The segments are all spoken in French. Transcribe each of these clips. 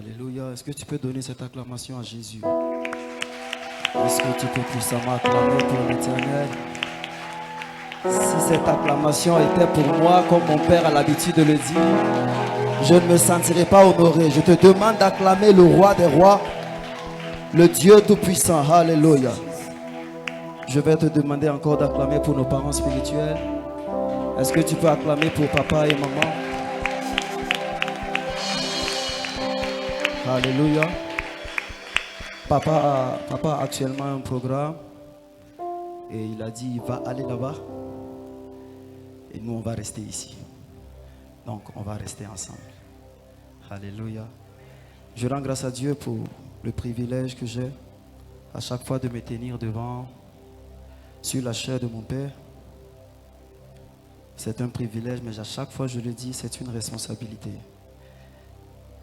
Alléluia. Est-ce que tu peux donner cette acclamation à Jésus? Est-ce que tu peux puissamment acclamer pour l'Éternel? Si cette acclamation était pour moi, comme mon Père a l'habitude de le dire, je ne me sentirais pas honoré. Je te demande d'acclamer le roi des rois, le Dieu tout-puissant. Alléluia. Je vais te demander encore d'acclamer pour nos parents spirituels. Est-ce que tu peux acclamer pour papa et maman? Alléluia. Papa a actuellement un programme et il a dit il va aller là-bas et nous on va rester ici. Donc on va rester ensemble. Alléluia. Je rends grâce à Dieu pour le privilège que j'ai à chaque fois de me tenir devant sur la chair de mon Père. C'est un privilège, mais à chaque fois je le dis, c'est une responsabilité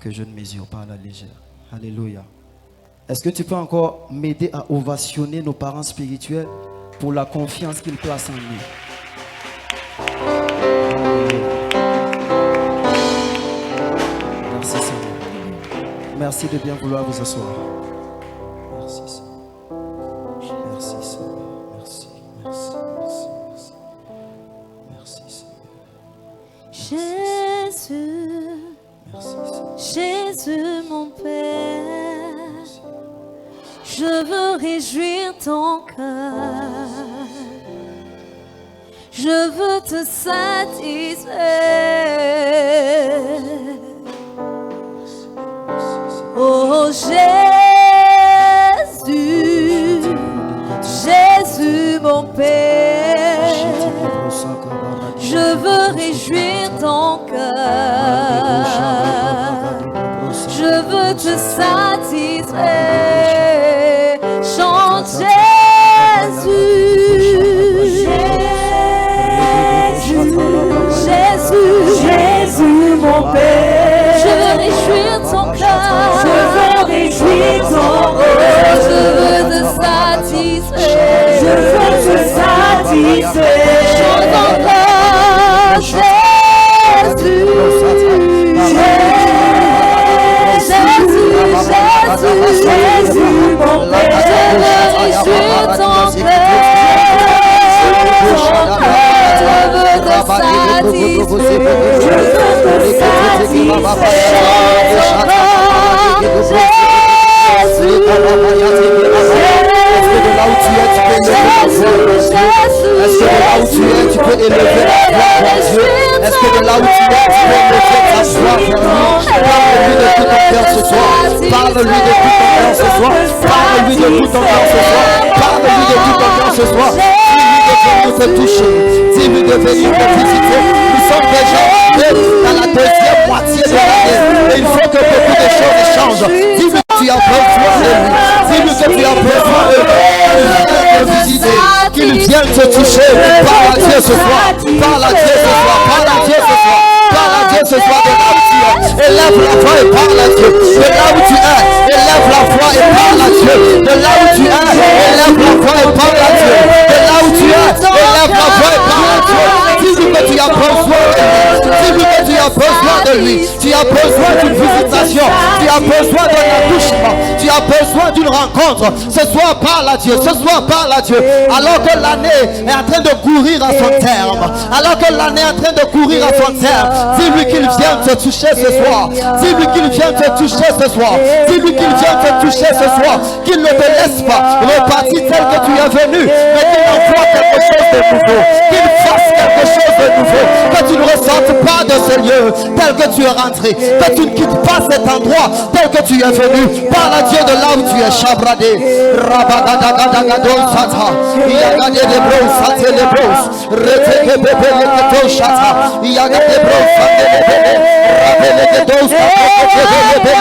que je ne mesure pas à la légère. Alléluia. Est-ce que tu peux encore m'aider à ovationner nos parents spirituels pour la confiance qu'ils placent en nous? Merci Seigneur. Merci de bien vouloir vous asseoir. Merci Seigneur. Merci Seigneur. Merci. Merci Seigneur. Jésus. Merci Seigneur. Jésus mon Père, je veux réjouir ton cœur, je veux te satisfaire. Oh Jésus, Jésus mon Père, je veux réjouir ton cœur, je veux te satisfaire. Chante Jésus, Jésus, Jésus, Jésus mon Père. Je veux réjouir ton cœur, je veux réjouir ton cœur, je veux te satisfaire, je veux te satisfaire. Chante encore Jésus, Jésus, mon Père, je veux réjouir ton cœur, je veux te satisfaire, je veux te satisfaire. Est-ce que de là où tu es, tu peux élever la voix pour Dieu? Est-ce que de là où tu es, tu peux élever ta voix pour lui? Parle-lui de tout ton cœur ce soir. Parle-lui de tout ton cœur ce soir. Parle-lui de tout ton cœur ce soir. Dis-lui de venir te toucher. Dis-lui de venir te visiter. Nous sommes déjà dans la deuxième moitié de l'année. Et il faut que beaucoup de choses changent. Dis-lui que tu as besoin de lui. Dis-lui que tu as besoin de lui. Qu'il vienne te toucher. Parle à Dieu ce soir. Parle à Dieu ce soir. Parle à Dieu ce soir. Parle à Dieu ce soir de là où tu es. Élève la voix et parle à Dieu. De là où tu es, élève la voix et parle à Dieu. De là où tu es, élève la voix et parle à Dieu. De là où tu es, élève la voix et parle à Dieu. Dis-lui que tu as besoin de lui. Dis-lui que tu as besoin de lui. Tu as besoin d'une visitation. Tu as besoin d'un attouchement. Tu as besoin d'une rencontre. Ce soir, parle à Dieu. Ce soir, parle à Dieu. Alors que l'année est en train de courir à son terme. Alors que l'année est en train de courir à son terme. Dis-lui qu'il vient te toucher ce soir. Dis-lui qu'il vient te toucher ce soir. Dis-lui qu'il vient te toucher ce soir. Qu'il ne te laisse pas repartir tel que tu es venu, mais qu'il envoie quelque chose de nouveau. Qu'il fasse quelque chose de nouveau. Que tu ne ressentes pas de ce lieu tel que tu es rentré. Que tu ne quittes pas cet endroit tel que tu es venu. Parle à Dieu de là où tu es. Chabradé. Rabadadagadagado sata. Yagade de bros, sate de bros. Reteke bebe leketo shata. Yagade bros, sate de bebe. Rabele de dos, sate de bebe.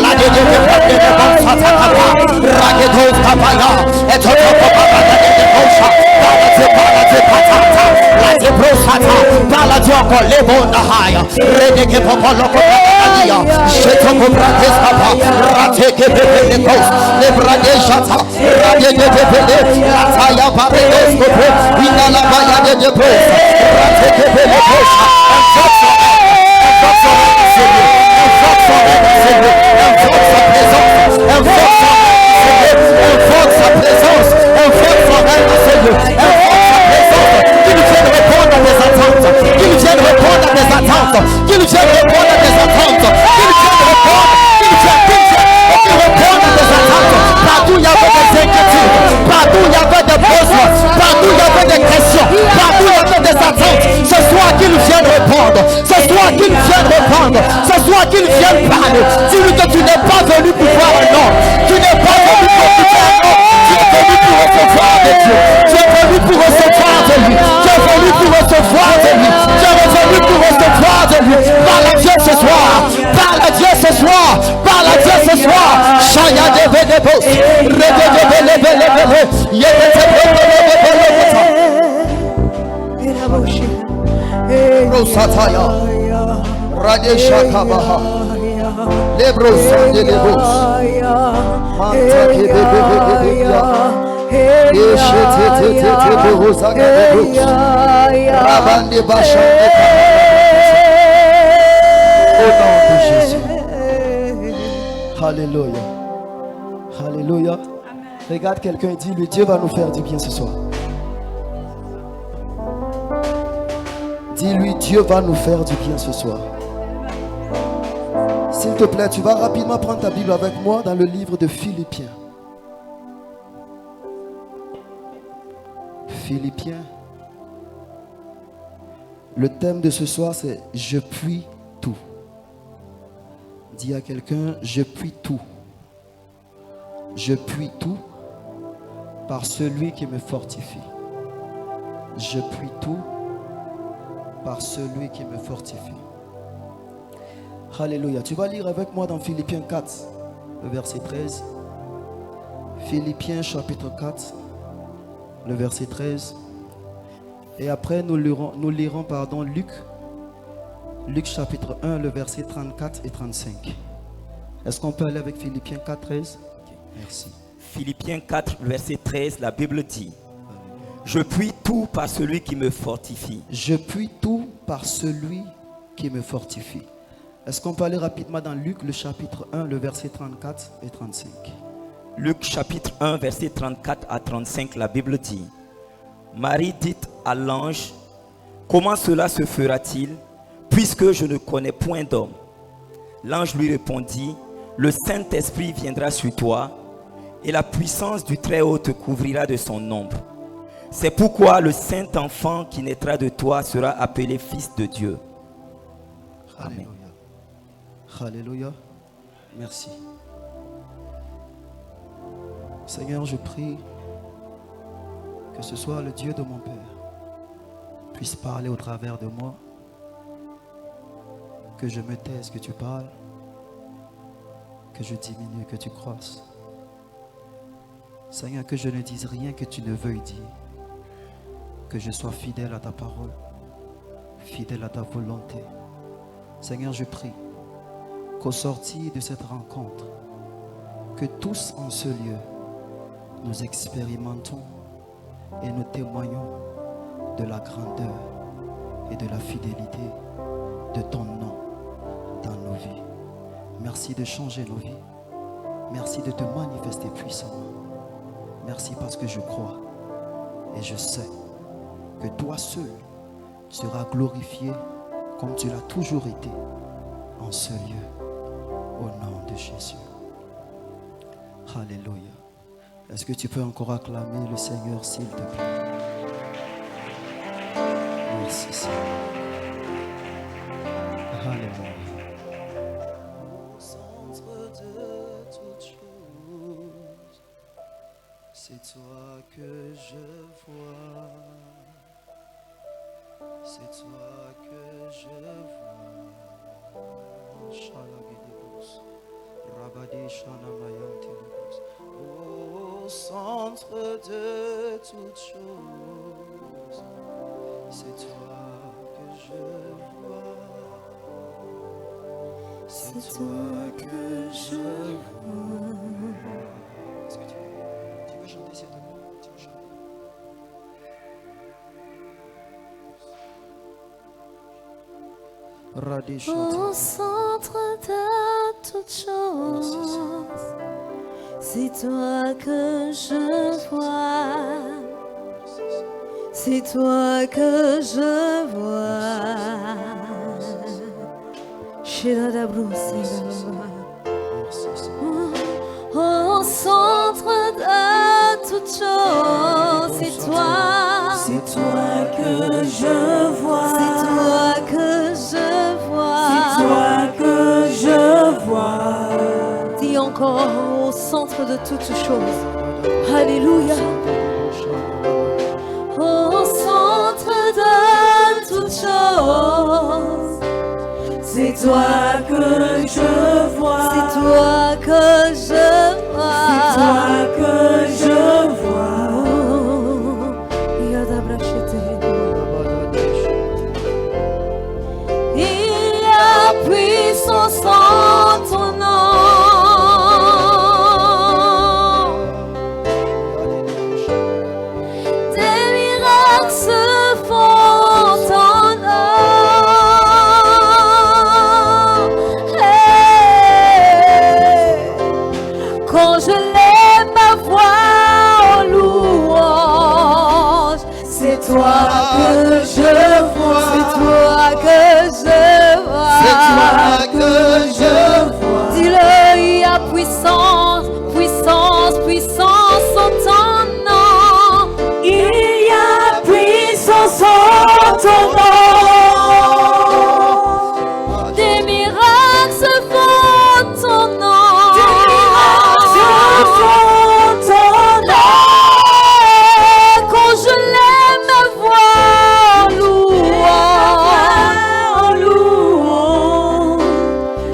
La Kapaya, Etokopapa, Palate, Lati Brosata, Paladioko, Lebona Haya, Redeke Popoloko, Shetoko Brates Papa, Rateke Pepelekos, Lebradeshata, Radeke Pepele, Lataya Paredos, Inala Baya de Bros, Rateke Pelekos, Partout il y avait des inquiétudes, partout il y avait des besoins, partout il y avait des questions, partout il y avait des attentes. Ce soir qu'ils viennent répondre, ce soir qu'ils viennent répondre, ce soir qu'ils viennent parler. Dis-lui que tu n'es pas venu pour voir un homme, tu n'es pas venu pour occuper un homme, tu es venu pour recevoir de Dieu, tu es venu pour recevoir de lui, tu es venu pour recevoir de lui, tu es venu pour recevoir de lui. Parle à Dieu ce soir, parle à Dieu ce soir, parle à Dieu ce soir. Chaya de Benebos, Rede de Benebele, Yete Benebele, Rosataya, Radesha Kabaha, Lebros de Lebos, Mantake Bebebebebia, Yeshete Rosaga de Bros, Rabande Basha. Au nom de Jésus. Alléluia. Alléluia. Regarde quelqu'un et dis-lui, Dieu va nous faire du bien ce soir. Dis-lui, Dieu va nous faire du bien ce soir. S'il te plaît, tu vas rapidement prendre ta Bible avec moi dans le livre de Philippiens. Philippiens. Le thème de ce soir, c'est « Je puis tout ». Dis à quelqu'un, je puis tout. Je puis tout par celui qui me fortifie. Je puis tout par celui qui me fortifie. Alléluia. Tu vas lire avec moi dans Philippiens 4, le verset 13. Philippiens chapitre 4, le verset 13. Et après, nous lirons Luc chapitre 1, le verset 34 et 35. Est-ce qu'on peut aller avec Philippiens 4, 13? Merci. Philippiens 4, verset 13, la Bible dit: Je puis tout par celui qui me fortifie. Je puis tout par celui qui me fortifie. Est-ce qu'on peut aller rapidement dans Luc, le chapitre 1, le verset 34 et 35? Luc chapitre 1, verset 34 à 35, la Bible dit: Marie dit à l'ange: Comment cela se fera-t-il, puisque je ne connais point d'homme? L'ange lui répondit: Le Saint-Esprit viendra sur toi, et la puissance du Très-Haut te couvrira de son ombre. C'est pourquoi le Saint-Enfant qui naîtra de toi sera appelé Fils de Dieu. Amen. Alléluia. Merci. Seigneur, je prie que ce soit le Dieu de mon Père puisse parler au travers de moi, que je me taise, que tu parles, que je diminue, que tu croisses. Seigneur, que je ne dise rien que tu ne veuilles dire, que je sois fidèle à ta parole, fidèle à ta volonté. Seigneur, je prie qu'au sortir de cette rencontre, que tous en ce lieu, nous expérimentons et nous témoignons de la grandeur et de la fidélité de ton nom dans nos vies. Merci de changer nos vies. Merci de te manifester puissamment. Merci parce que je crois et je sais que toi seul seras glorifié comme tu l'as toujours été en ce lieu. Au nom de Jésus. Alléluia. Est-ce que tu peux encore acclamer le Seigneur, s'il te plaît? Merci Seigneur. Alléluia. Au centre de toutes choses, c'est toi que je vois. C'est toi que je vois. Shalagidibus, Rabadi Shanamayantilibus. Au centre de toutes choses, c'est toi que je vois. C'est toi que je vois. Est-ce que tu veux chanter s'il te plaît? Tu veux chanter? Au centre de toutes choses, c'est toi que je vois. C'est toi que je vois. Au centre de toutes choses, c'est toi. C'est toi que je vois. C'est toi que je vois. C'est toi que je vois. Dis encore au centre de toutes choses. Alléluia. Au centre de toutes choses, c'est toi que je vois. C'est toi que je vois. C'est toi que je vois. Il y a puissance en ton nom. Des miracles se font en ton nom. Hey. Quand je lève ma voix en louange, c'est toi que je vois. C'est toi que je vois. C'est toi que je vois. Dis-le, il y a puissance, puissance, puissance en ton nom. Il y a puissance en ton nom. Des miracles se font en ton nom. Des miracles se font en ton nom. Quand je lève ma voix en louange,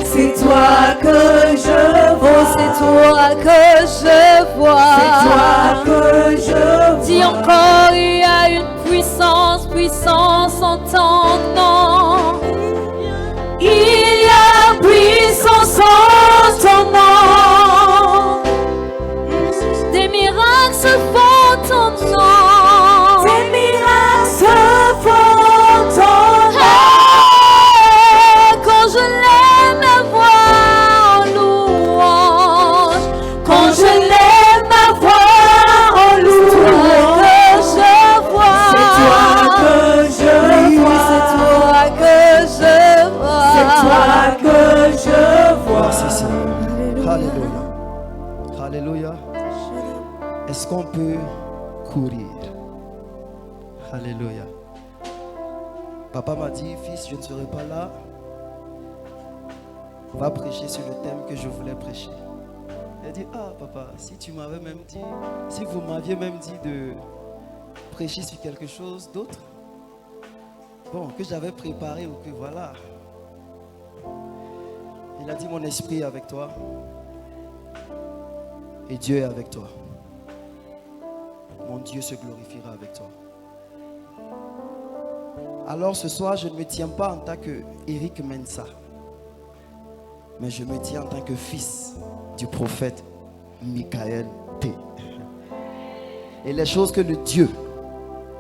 C'est toi que je vois. c'est toi que je vois. C'est toi que je vois. Dis encore, il y a une puissance, puissance en ton nom. Il y a puissance en ton nom. Des miracles se font en ton nom. Des miracles se font en ton nom. Hey, quand je lève ma voix en louange, Quand je lève ma voix en louange, je vois. c'est toi que je vois. C'est toi que je vois. C'est toi que je vois. Merci Seigneur. Alléluia. Alléluia. Est-ce qu'on peut courir? Alléluia. Papa m'a dit, fils, je ne serai pas là. Va prêcher sur le thème que je voulais prêcher. Il a dit, ah papa, si tu m'avais même dit, si vous m'aviez même dit de prêcher sur quelque chose d'autre, bon, que j'avais préparé ou que voilà. Il a dit, mon esprit est avec toi et Dieu est avec toi. Mon Dieu se glorifiera avec toi. Alors ce soir, je ne me tiens pas en tant que Eric Mensa, mais je me tiens en tant que fils du prophète Michael T. Et les choses que le Dieu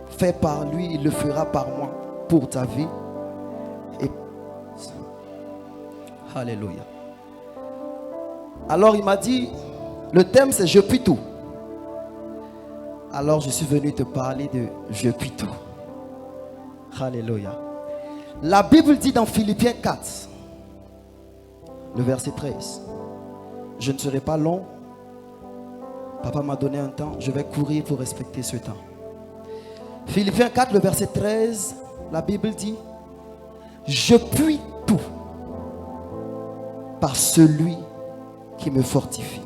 fait par lui, il le fera par moi pour ta vie. Et... Alléluia. Alors il m'a dit, le thème c'est je puis tout. Alors je suis venu te parler de je puis tout. Alléluia. La Bible dit dans Philippiens 4, le verset 13. Je ne serai pas long. Papa m'a donné un temps. Je vais courir pour respecter ce temps. Philippiens 4, le verset 13. La Bible dit, je puis tout par celui qui me fortifie.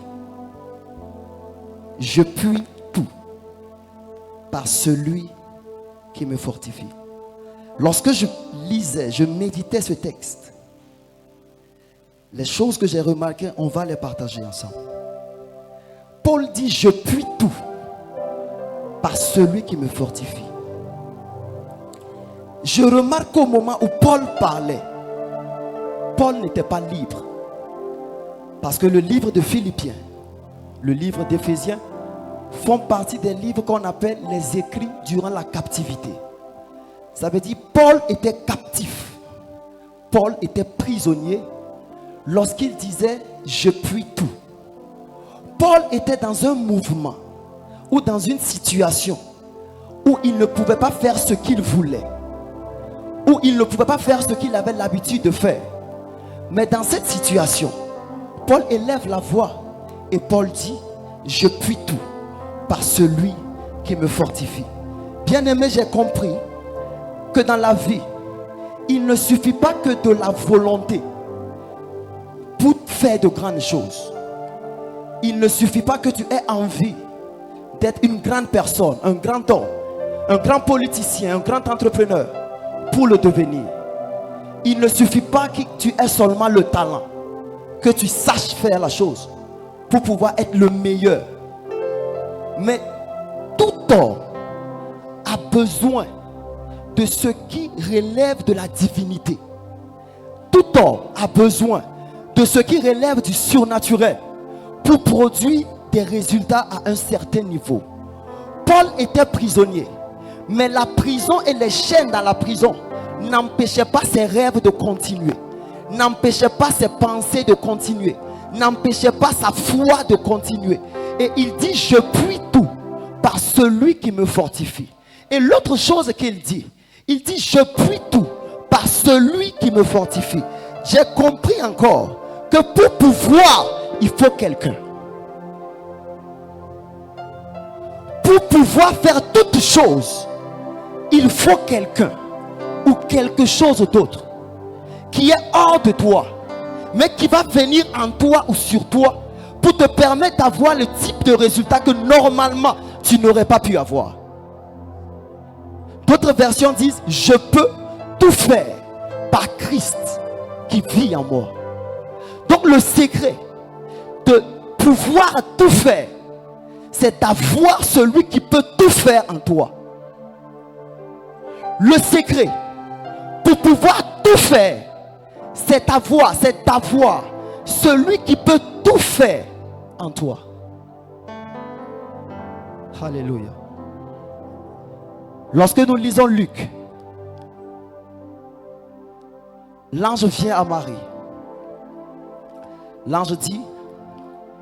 Je puis tout par celui qui me fortifie. Lorsque je lisais, je méditais ce texte, les choses que j'ai remarquées, on va les partager ensemble. Paul dit, je puis tout par celui qui me fortifie. Je remarque au moment où Paul parlait, Paul n'était pas libre. Parce que le livre de Philippiens, le livre d'Éphésiens font partie des livres qu'on appelle les écrits durant la captivité. Ça veut dire Paul était captif. Paul était prisonnier lorsqu'il disait je puis tout. Paul était dans un mouvement ou dans une situation où il ne pouvait pas faire ce qu'il voulait, où il ne pouvait pas faire ce qu'il avait l'habitude de faire. Mais dans cette situation, Paul élève la voix et Paul dit je puis tout par celui qui me fortifie. Bien-aimé, j'ai compris que dans la vie, il ne suffit pas que de la volonté pour faire de grandes choses. Il ne suffit pas que tu aies envie d'être une grande personne, un grand homme, un grand politicien, un grand entrepreneur pour le devenir. Il ne suffit pas que tu aies seulement le talent, que tu saches faire la chose pour pouvoir être le meilleur. Mais tout homme a besoin de ce qui relève de la divinité. Tout homme a besoin de ce qui relève du surnaturel pour produire des résultats à un certain niveau. Paul était prisonnier, mais la prison et les chaînes dans la prison n'empêchaient pas ses rêves de continuer, n'empêchaient pas ses pensées de continuer, n'empêchaient pas sa foi de continuer. Et il dit je puis tout par celui qui me fortifie. Et l'autre chose qu'il dit, il dit je puis tout par celui qui me fortifie. J'ai compris encore que pour pouvoir, il faut quelqu'un. Pour pouvoir faire toutes choses, il faut quelqu'un ou quelque chose d'autre qui est hors de toi, mais qui va venir en toi ou sur toi pour te permettre d'avoir le type de résultat que normalement tu n'aurais pas pu avoir. D'autres versions disent je peux tout faire par Christ qui vit en moi. Donc le secret de pouvoir tout faire, c'est d'avoir celui qui peut tout faire en toi. Le secret pour pouvoir tout faire, c'est d'avoir celui qui peut tout faire en toi. Alléluia. Lorsque nous lisons Luc, l'ange vient à Marie. L'ange dit,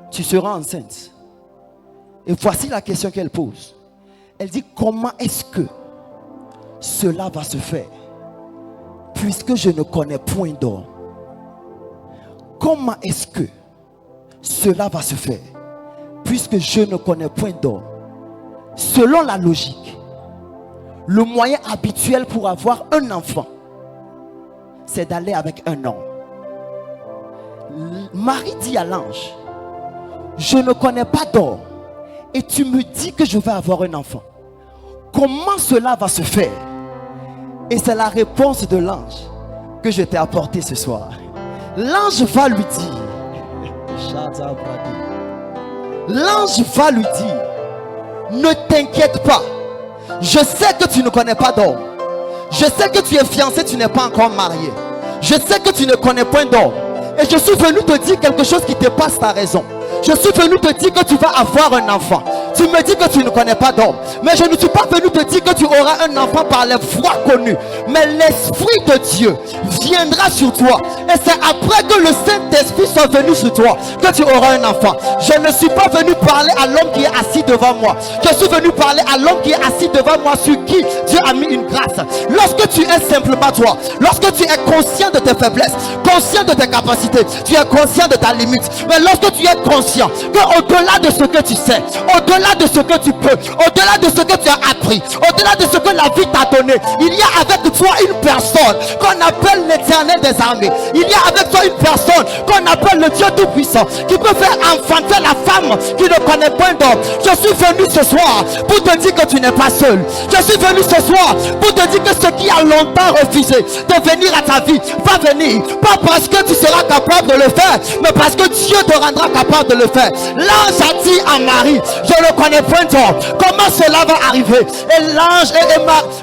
tu seras enceinte. Et voici la question qu'elle pose. Elle dit, comment est-ce que cela va se faire, puisque je ne connais point d'homme? Comment est-ce que cela va se faire, puisque je ne connais point d'homme? Selon la logique, le moyen habituel pour avoir un enfant, c'est d'aller avec un homme. Marie dit à l'ange, je ne connais pas d'homme et tu me dis que je vais avoir un enfant. Comment cela va se faire? Et c'est la réponse de l'ange que je t'ai apportée ce soir. L'ange va lui dire, l'ange va lui dire, ne t'inquiète pas, je sais que tu ne connais pas d'homme, je sais que tu es fiancé, tu n'es pas encore marié, je sais que tu ne connais point d'homme, et je suis venu te dire quelque chose qui dépasse ta raison. Je suis venu te dire que tu vas avoir un enfant. Tu me dis que tu ne connais pas d'homme, mais je ne suis pas venu te dire que tu auras un enfant par les voies connues. Mais l'Esprit de Dieu viendra sur toi, et c'est après que le Saint-Esprit soit venu sur toi que tu auras un enfant. Je ne suis pas venu parler à l'homme qui est assis devant moi. Je suis venu parler à l'homme qui est assis devant moi, sur qui Dieu a mis une grâce. Lorsque tu es simplement toi, lorsque tu es conscient de tes faiblesses, conscient de tes capacités, tu es conscient de ta limite. Mais lorsque tu es conscient que au-delà de ce que tu sais, au-delà au-delà de ce que tu peux, au-delà de ce que tu as appris, au-delà de ce que la vie t'a donné, il y a avec toi une personne qu'on appelle l'Éternel des armées. Il y a avec toi une personne qu'on appelle le Dieu Tout-Puissant, qui peut faire enfanter la femme qui ne connaît point d'homme. Je suis venu ce soir pour te dire que tu n'es pas seul. Je suis venu ce soir pour te dire que ce qui a longtemps refusé de venir à ta vie va venir. Pas parce que tu seras capable de le faire, mais parce que Dieu te rendra capable de le faire. L'ange a dit à Marie, je ne connais point d'homme. Comment cela va arriver? Et l'ange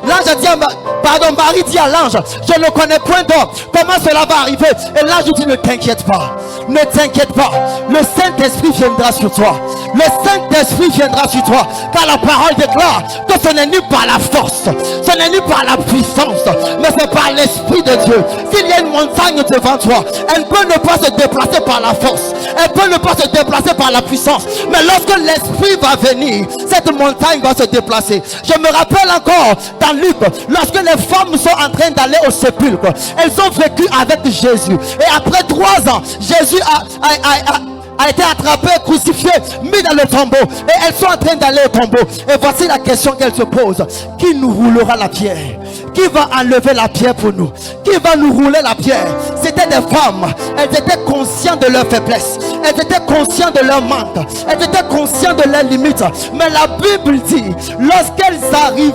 l'ange a dit à Marie dit à l'ange, je ne connais point d'homme. Comment cela va arriver? Et l'ange dit, ne t'inquiète pas. Ne t'inquiète pas. Le Saint-Esprit viendra sur toi. Le Saint-Esprit viendra sur toi. Car la parole déclare que ce n'est ni par la force, ce n'est ni par la puissance, mais c'est par l'Esprit de Dieu. S'il y a une montagne devant toi, elle peut ne pas se déplacer par la force, elle peut ne pas se déplacer par la puissance, mais lorsque l'Esprit va venir, cette montagne va se déplacer. Je me rappelle encore dans Luc, lorsque les femmes sont en train d'aller au sépulcre, elles ont vécu avec Jésus, et après 3 ans, Jésus a été attrapé, crucifié, mis dans le tombeau, et elles sont en train d'aller au tombeau. Et voici la question qu'elles se posent: qui nous roulera la pierre? Qui va enlever la pierre pour nous? Qui va nous rouler la pierre? C'était des femmes. Elles étaient conscientes de leur faiblesse, elles étaient conscientes de leur manque, elles étaient conscientes de leurs limites. Mais la Bible dit, lorsqu'elles arrivaient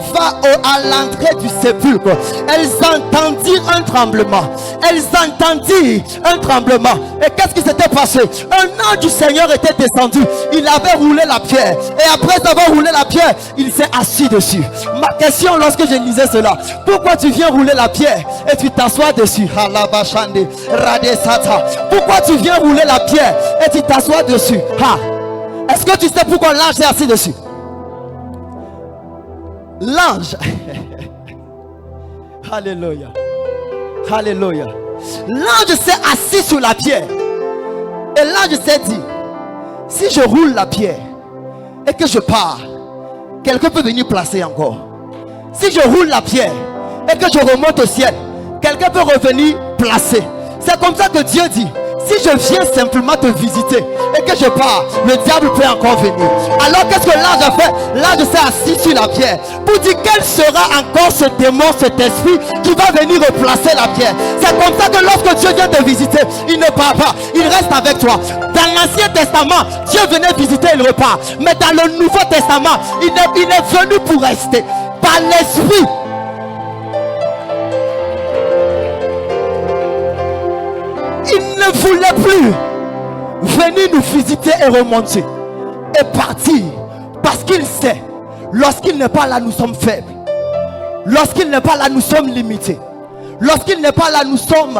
à l'entrée du sépulcre, elles entendirent un tremblement. Elles entendirent un tremblement. Et qu'est-ce qui s'était passé? Un ange du Seigneur était descendu. Il avait roulé la pierre, et après avoir roulé la pierre, il s'est assis dessus. Ma question lorsque je lisais cela: pourquoi tu viens rouler la pierre et tu t'assois dessus? Pourquoi tu viens rouler la pierre et tu t'assois dessus? Est-ce que tu sais pourquoi l'ange s'est assis dessus? L'ange Alléluia, alléluia. L'ange s'est assis sur la pierre, et l'ange s'est dit, si je roule la pierre et que je pars, quelqu'un peut venir placer encore. Si je roule la pierre et que je remonte au ciel, quelqu'un peut revenir placer. C'est comme ça que Dieu dit, si je viens simplement te visiter et que je pars, le diable peut encore venir. Alors qu'est-ce que l'ange a fait? L'ange s'est assis sur la pierre pour dire, quel sera encore ce démon, cet esprit qui va venir replacer la pierre. C'est comme ça que lorsque Dieu vient te visiter, il ne part pas, il reste avec toi. Dans l'Ancien Testament, Dieu venait visiter, il repart. Mais dans le Nouveau Testament, il est venu pour rester par l'Esprit. Il ne voulait plus venir nous visiter et remonter et partir, parce qu'il sait, lorsqu'il n'est pas là, nous sommes faibles. Lorsqu'il n'est pas là, nous sommes limités. Lorsqu'il n'est pas là, nous sommes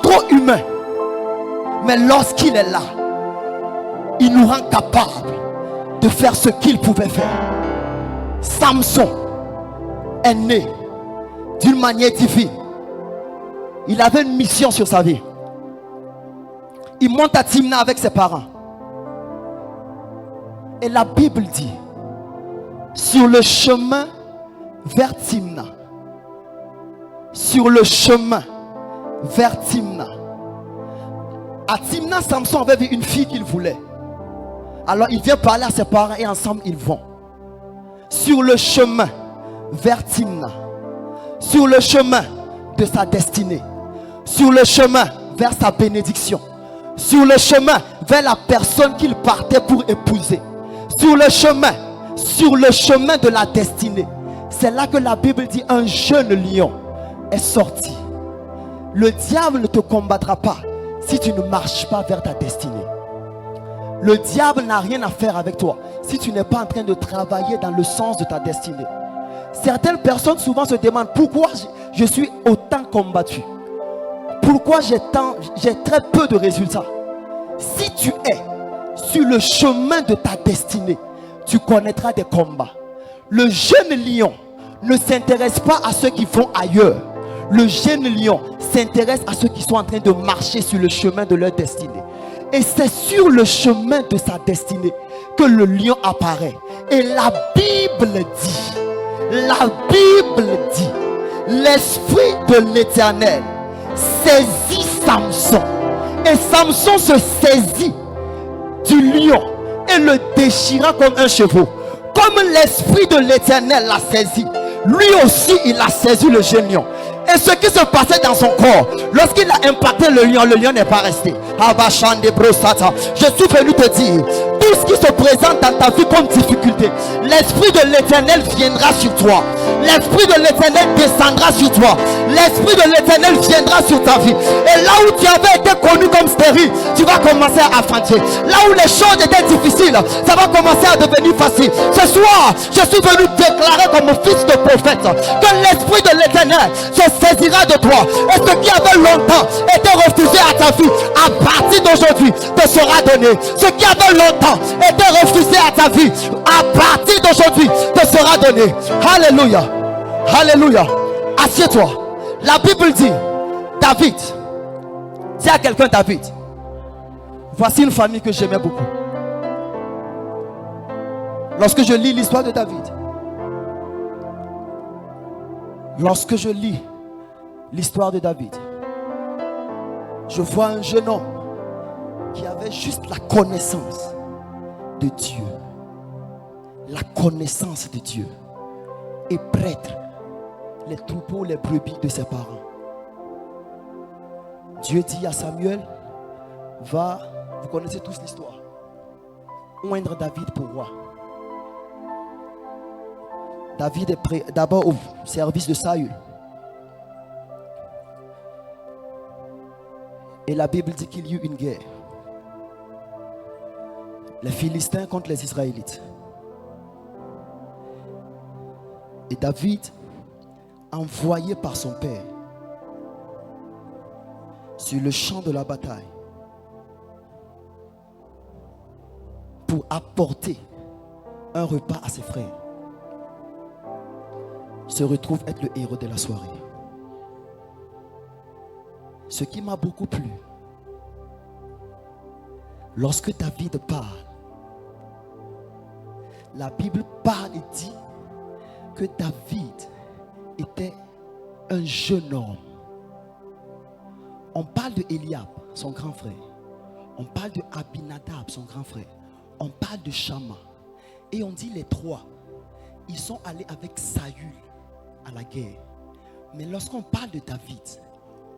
trop humains. Mais lorsqu'il est là, il nous rend capables de faire ce qu'il pouvait faire. Samson est né d'une manière divine. Il avait une mission sur sa vie. Il monte à Timna avec ses parents. Et la Bible dit, sur le chemin vers Timna, sur le chemin vers Timna, à Timna, Samson avait vu une fille qu'il voulait. Alors il vient parler à ses parents et ensemble ils vont. Sur le chemin vers Timna, sur le chemin de sa destinée, sur le chemin vers sa bénédiction, sur le chemin vers la personne qu'il partait pour épouser, sur le chemin de la destinée. C'est là que la Bible dit, un jeune lion est sorti. Le diable ne te combattra pas si tu ne marches pas vers ta destinée. Le diable n'a rien à faire avec toi si tu n'es pas en train de travailler dans le sens de ta destinée. Certaines personnes souvent se demandent, pourquoi je suis autant combattu? Pourquoi j'ai très peu de résultats? Si tu es sur le chemin de ta destinée, tu connaîtras des combats. Le jeune lion ne s'intéresse pas à ceux qui vont ailleurs. Le jeune lion s'intéresse à ceux qui sont en train de marcher sur le chemin de leur destinée. Et c'est sur le chemin de sa destinée que le lion apparaît. Et la Bible dit, l'Esprit de l'Éternel saisit Samson. Et Samson se saisit du lion et le déchira comme un chevreau. Comme l'Esprit de l'Éternel l'a saisi, lui aussi il a saisi le jeune lion. Et ce qui se passait dans son corps, lorsqu'il a impacté le lion n'est pas resté. Je suis venu te dire, tout ce qui se présente dans ta vie comme difficulté, l'Esprit de l'Éternel viendra sur toi. L'Esprit de l'Éternel descendra sur toi. L'Esprit de l'Éternel viendra sur ta vie. Et là où tu avais été connu comme stérile, tu vas commencer à fanter. Là où les choses étaient difficiles, ça va commencer à devenir facile. Ce soir, je suis venu déclarer comme fils de prophète que l'Esprit de l'Éternel se saisira de toi. Et ce qui avait longtemps été refusé à ta vie, à partir d'aujourd'hui, te sera donné. Ce qui avait longtemps été refusé à ta vie, à partir d'aujourd'hui, te sera donné. Alléluia. Alléluia. Assieds-toi. La Bible dit, David, dis à quelqu'un David, voici une famille que j'aimais beaucoup. Lorsque je lis l'histoire de David, lorsque je lis l'histoire de David, je vois un jeune homme qui avait juste la connaissance de Dieu. La connaissance de Dieu. Et prêtre les troupeaux, les brebis de ses parents. Dieu dit à Samuel, va, vous connaissez tous l'histoire, oindre David pour roi. David est d'abord au service de Saül. Et la Bible dit qu'il y eut une guerre. Les Philistins contre les Israélites. Et David, envoyé par son père sur le champ de la bataille pour apporter un repas à ses frères, se retrouve être le héros de la soirée. Ce qui m'a beaucoup plu, lorsque David parle, la Bible parle et dit que David était un jeune homme. On parle de Eliab, son grand frère. On parle de Abinadab, son grand frère. On parle de Shama. Et on dit les trois, ils sont allés avec Saül à la guerre. Mais lorsqu'on parle de David,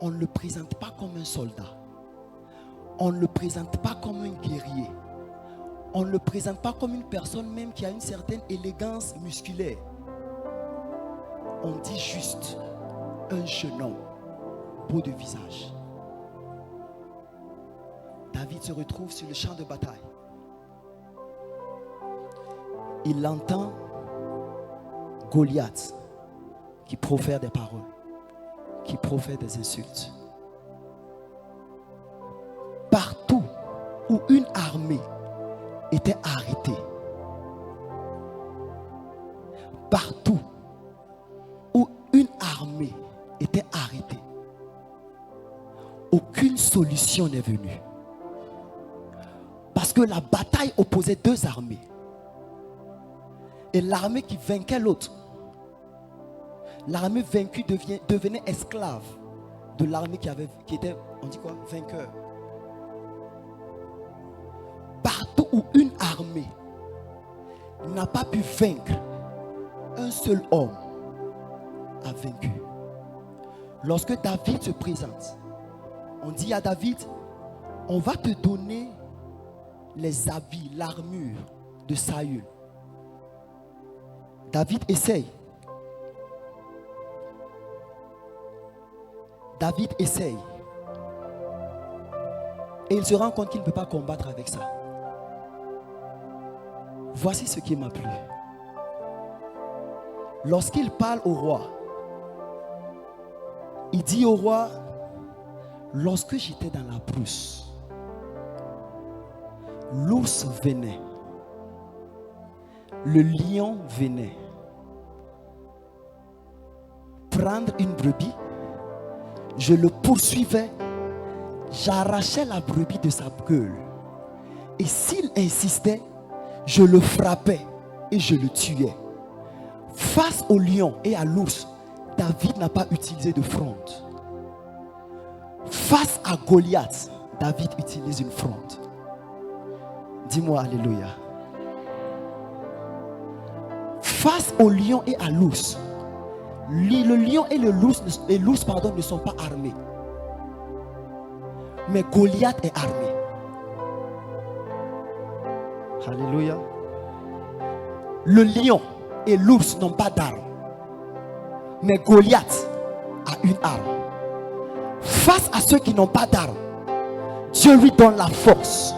on ne le présente pas comme un soldat. On ne le présente pas comme un guerrier. On ne le présente pas comme une personne même qui a une certaine élégance musculaire. On dit juste un jeune homme, beau de visage. David se retrouve sur le champ de bataille. Il entend Goliath qui profère des paroles, qui profère des insultes. Partout où une armée était arrêtée, partout où une armée était arrêtée, aucune solution n'est venue. Parce que la bataille opposait deux armées. Et l'armée qui vainquait l'autre, l'armée vaincue devenait esclave de l'armée qui était, on dit quoi, vainqueur. Partout où une armée n'a pas pu vaincre, un seul homme a vaincu. Lorsque David se présente, on dit à David, on va te donner les habits, l'armure de Saül. David essaye. David essaye. Et il se rend compte qu'il ne peut pas combattre avec ça. Voici ce qui m'a plu. Lorsqu'il parle au roi, il dit au roi, lorsque j'étais dans la brousse, l'ours venait, le lion venait prendre une brebis, je le poursuivais, j'arrachais la brebis de sa gueule, et s'il insistait, je le frappais et je le tuais. Face au lion et à l'ours, David n'a pas utilisé de fronde. Face à Goliath, David utilise une fronde. Dis-moi alléluia. Face au lion et à l'ours, le lion et l'ours ne sont pas armés. Mais Goliath est armé. Alléluia. Le lion et l'ours n'ont pas d'armes. Mais Goliath a une arme. Face à ceux qui n'ont pas d'armes, Dieu lui donne la force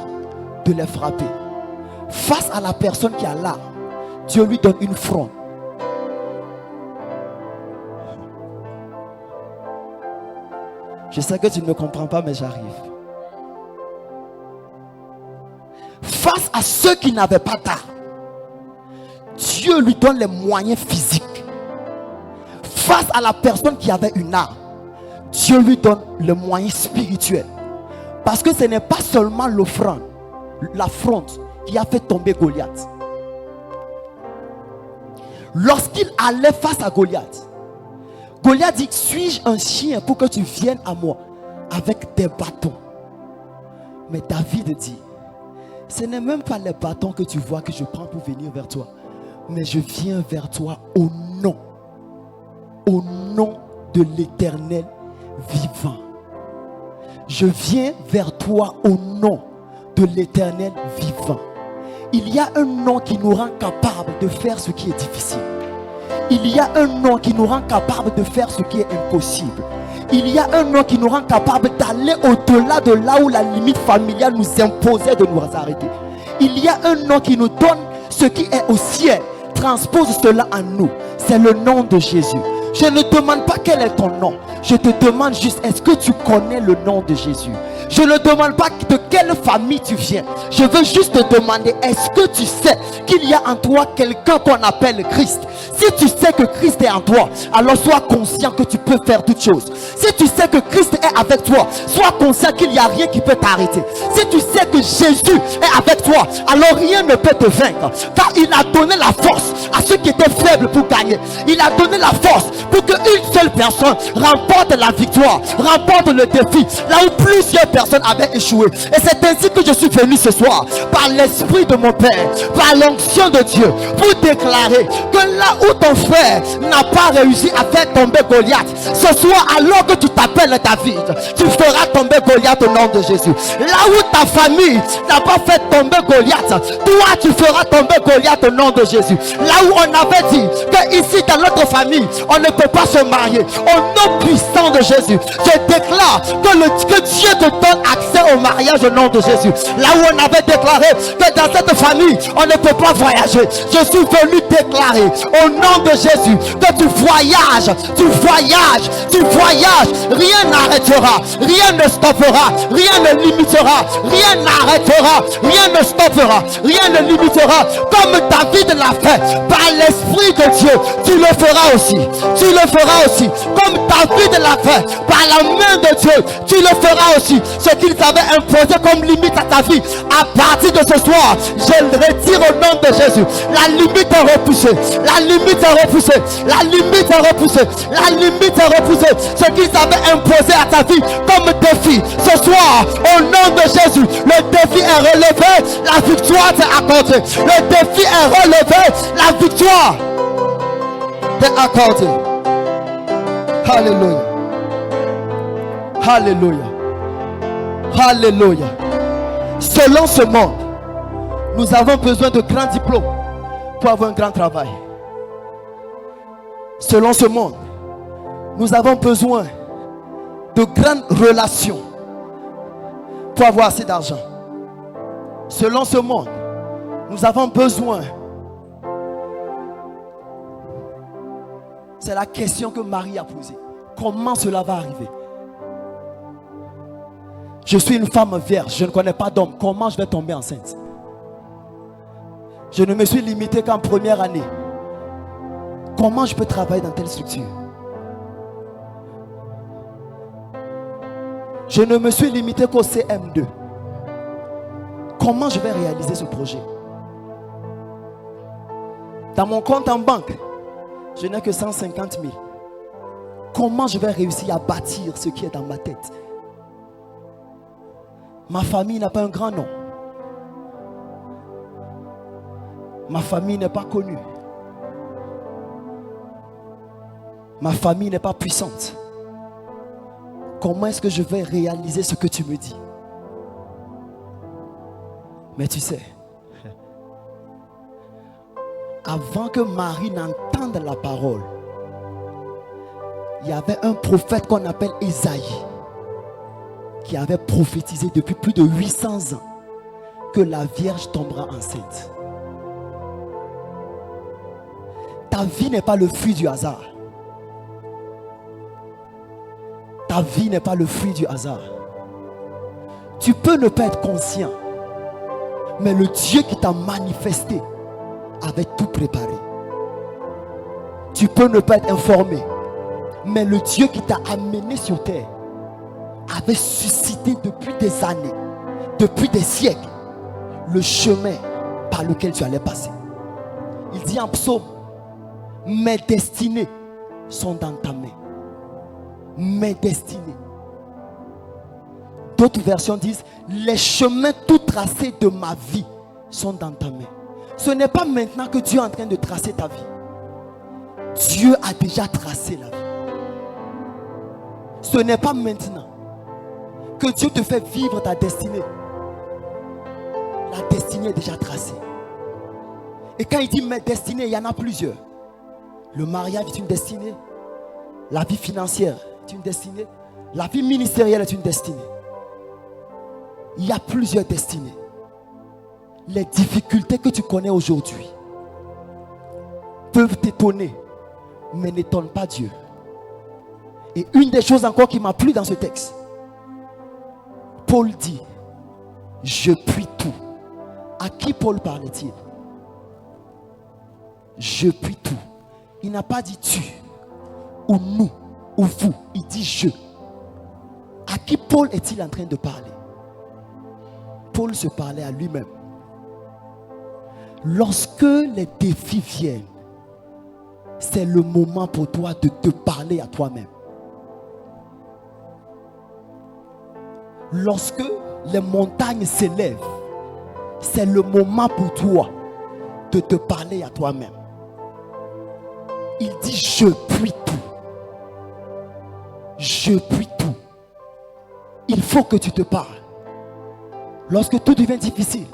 de les frapper. Face à la personne qui a l'arme, Dieu lui donne une fronde. Je sais que tu ne me comprends pas, mais j'arrive. Face à ceux qui n'avaient pas d'armes, Dieu lui donne les moyens physiques. Face à la personne qui avait une arme, Dieu lui donne le moyen spirituel. Parce que ce n'est pas seulement l'offrande, l'affront qui a fait tomber Goliath. Lorsqu'il allait face à Goliath, Goliath dit: suis-je un chien pour que tu viennes à moi avec des bâtons? Mais David dit: ce n'est même pas les bâtons que tu vois que je prends pour venir vers toi, mais je viens vers toi au nom de l'Éternel vivant. Je viens vers toi au nom de l'Éternel vivant. Il y a un nom qui nous rend capable de faire ce qui est difficile. Il y a un nom qui nous rend capable de faire ce qui est impossible. Il y a un nom qui nous rend capable d'aller au-delà de là où la limite familiale nous imposait de nous arrêter. Il y a un nom qui nous donne ce qui est au ciel, transpose cela en nous. C'est le nom de Jésus. Je ne demande pas quel est ton nom. Je te demande juste, est-ce que tu connais le nom de Jésus? Je ne demande pas de quelle famille tu viens. Je veux juste te demander, est-ce que tu sais qu'il y a en toi quelqu'un qu'on appelle Christ? Si tu sais que Christ est en toi, alors sois conscient que tu peux faire toutes choses. Si tu sais que Christ est avec toi, sois conscient qu'il n'y a rien qui peut t'arrêter. Si tu sais que Jésus est avec toi, alors rien ne peut te vaincre. Car il a donné la force à ceux qui étaient faibles pour gagner. Il a donné la force pour qu'une seule personne remporte la victoire, remporte le défi, là où plusieurs personnes avaient échoué. Et c'est ainsi que je suis venu ce soir, par l'Esprit de mon Père, par l'onction de Dieu, pour déclarer que là où ton frère n'a pas réussi à faire tomber Goliath, ce soir, alors que tu t'appelles David, tu feras tomber Goliath au nom de Jésus. Là où ta famille n'a pas fait tomber Goliath, toi tu feras tomber Goliath au nom de Jésus. Là où on avait dit que ici dans notre famille on ne peut pas se marier, au nom puissant de Jésus, je déclare que Dieu te donne accès au mariage au nom de Jésus. Là où on avait déclaré que dans cette famille on ne peut pas voyager, je suis venu déclarer au nom de Jésus que tu voyages, rien n'arrêtera, rien ne stoppera, rien ne limitera, rien n'arrêtera, rien ne stoppera, rien ne limitera. Comme David l'a fait par l'Esprit de Dieu, tu le feras aussi, tu le feras aussi. Comme David l'a fait par la main de Dieu, tu le feras aussi. Ce qu'il t'avait imposé comme limite à ta vie, à partir de ce soir, je le retire au nom de Jésus. La limite est repoussée, la limite est repoussée, la limite est repoussée, la limite est repoussée. Ce qu'il t'avait imposé à ta vie comme défi, ce soir, au nom de Jésus, le défi est relevé, la victoire t'est accordée. Le défi est relevé, la victoire t'est accordée. Alléluia. Alléluia. Alléluia. Selon ce monde, nous avons besoin de grands diplômes pour avoir un grand travail. Selon ce monde, nous avons besoin de grandes relations pour avoir assez d'argent. Selon ce monde, nous avons besoin. C'est la question que Marie a posée. Comment cela va arriver? Je suis une femme vierge, je ne connais pas d'homme. Comment je vais tomber enceinte? Je ne me suis limité qu'en première année. Comment je peux travailler dans telle structure? Je ne me suis limité qu'au CM2. Comment je vais réaliser ce projet? Dans mon compte en banque, je n'ai que 150 000. Comment je vais réussir à bâtir ce qui est dans ma tête? Ma famille n'a pas un grand nom. Ma famille n'est pas connue. Ma famille n'est pas puissante. Comment est-ce que je vais réaliser ce que tu me dis? Mais tu sais, avant que Marie n'entende la parole, il y avait un prophète qu'on appelle Ésaïe qui avait prophétisé depuis plus de 800 ans que la Vierge tombera enceinte. Ta vie n'est pas le fruit du hasard. Ta vie n'est pas le fruit du hasard. Tu peux ne pas être conscient, mais le Dieu qui t'a manifesté avait tout préparé. Tu peux ne pas être informé, mais le Dieu qui t'a amené sur terre avait suscité depuis des années, depuis des siècles, le chemin par lequel tu allais passer. Il dit en psaume, mes destinées sont dans ta main. Mes destinées. D'autres versions disent, les chemins tout tracés de ma vie sont dans ta main. Ce n'est pas maintenant que Dieu est en train de tracer ta vie. Dieu a déjà tracé la vie. Ce n'est pas maintenant que Dieu te fait vivre ta destinée. La destinée est déjà tracée. Et quand il dit mes destinées, il y en a plusieurs. Le mariage est une destinée. La vie financière est une destinée. La vie ministérielle est une destinée. Il y a plusieurs destinées. Les difficultés que tu connais aujourd'hui peuvent t'étonner, mais n'étonnent pas Dieu. Et une des choses encore qui m'a plu dans ce texte, Paul dit, je puis tout. À qui Paul parlait-il? Je puis tout. Il n'a pas dit tu, ou nous, ou vous. Il dit je. À qui Paul est-il en train de parler? Paul se parlait à lui-même. Lorsque les défis viennent, c'est le moment pour toi de te parler à toi-même. Lorsque les montagnes s'élèvent, c'est le moment pour toi de te parler à toi-même. Il dit je puis tout. Je puis tout. Il faut que tu te parles. Lorsque tout devient difficile,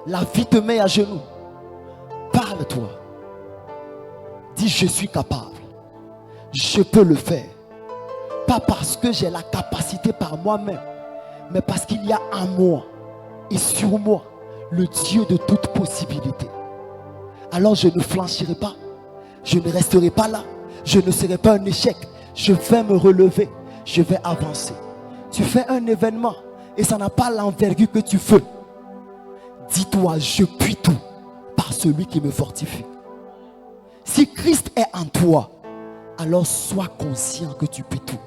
la vie te met à genoux. Parle-toi. Dis je suis capable. Je peux le faire. Pas parce que j'ai la capacité par moi-même, mais parce qu'il y a en moi et sur moi le Dieu de toute possibilité. Alors je ne flancherai pas. Je ne resterai pas là. Je ne serai pas un échec. Je vais me relever. Je vais avancer. Tu fais un événement et ça n'a pas l'envergure que tu veux. Dis-toi, je puis tout par celui qui me fortifie. Si Christ est en toi, alors sois conscient que tu peux tout.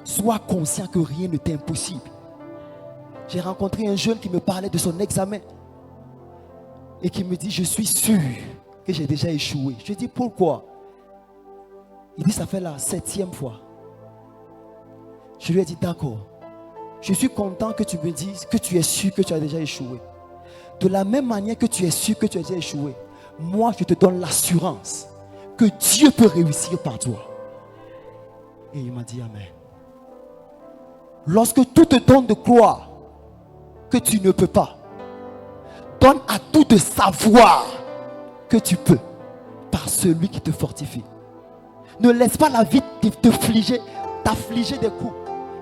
Sois conscient que rien ne t'est impossible. J'ai rencontré un jeune qui me parlait de son examen et qui me dit, je suis sûr que j'ai déjà échoué. Je dis, pourquoi? Il dit, ça fait la 7e fois. Je lui ai dit, d'accord. Je suis content que tu me dises que tu es sûr que tu as déjà échoué. De la même manière que tu es sûr que tu as déjà échoué, moi je te donne l'assurance que Dieu peut réussir par toi. Et il m'a dit amen. Lorsque tout te donne de croire que tu ne peux pas, donne à tout de savoir que tu peux par celui qui te fortifie. Ne laisse pas la vie t'affliger des coups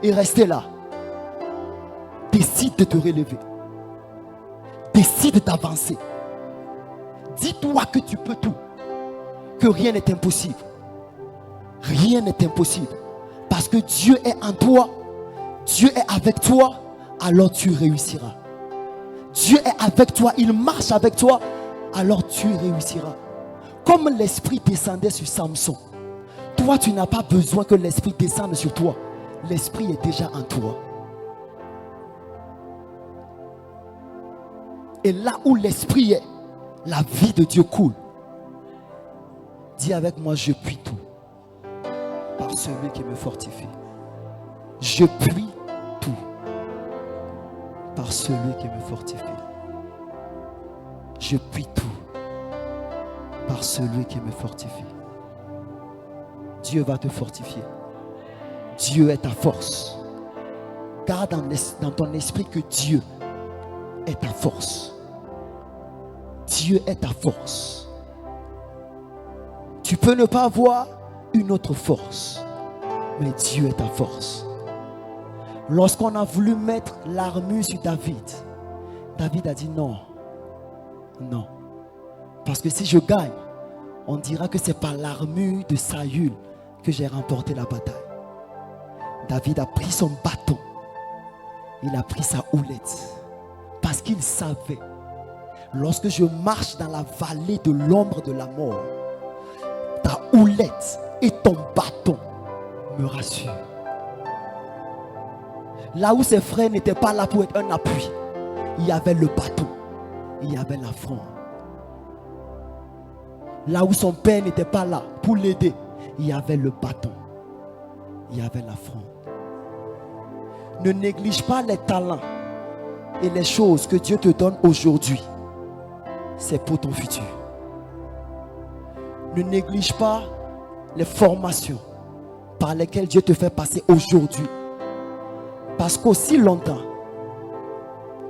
et rester là. Décide de te relever. Décide d'avancer. Dis-toi que tu peux tout. Que rien n'est impossible. Rien n'est impossible. Parce que Dieu est en toi. Dieu est avec toi. Alors tu réussiras. Dieu est avec toi. Il marche avec toi. Alors tu réussiras. Comme l'esprit descendait sur Samson. Toi tu n'as pas besoin que l'esprit descende sur toi. L'esprit est déjà en toi. Et là où l'esprit est, la vie de Dieu coule. Dis avec moi, je puis tout par celui qui me fortifie. Je puis tout par celui qui me fortifie. Je puis tout par celui qui me fortifie. Dieu va te fortifier. Dieu est ta force. Garde dans ton esprit que Dieu est ta force. Dieu est ta force. Tu peux ne pas avoir une autre force, mais Dieu est ta force. Lorsqu'on a voulu mettre l'armure sur David, David a dit non. Non. Parce que si je gagne, on dira que c'est par l'armure de Saül que j'ai remporté la bataille. David a pris son bâton. Il a pris sa houlette. Parce qu'il savait, lorsque je marche dans la vallée de l'ombre de la mort, ta houlette et ton bâton me rassurent. Là où ses frères n'étaient pas là pour être un appui, il y avait le bâton, il y avait la fronde. Là où son père n'était pas là pour l'aider, il y avait le bâton, il y avait la fronde. Ne néglige pas les talents et les choses que Dieu te donne aujourd'hui. C'est pour ton futur. Ne néglige pas les formations par lesquelles Dieu te fait passer aujourd'hui. Parce qu'aussi longtemps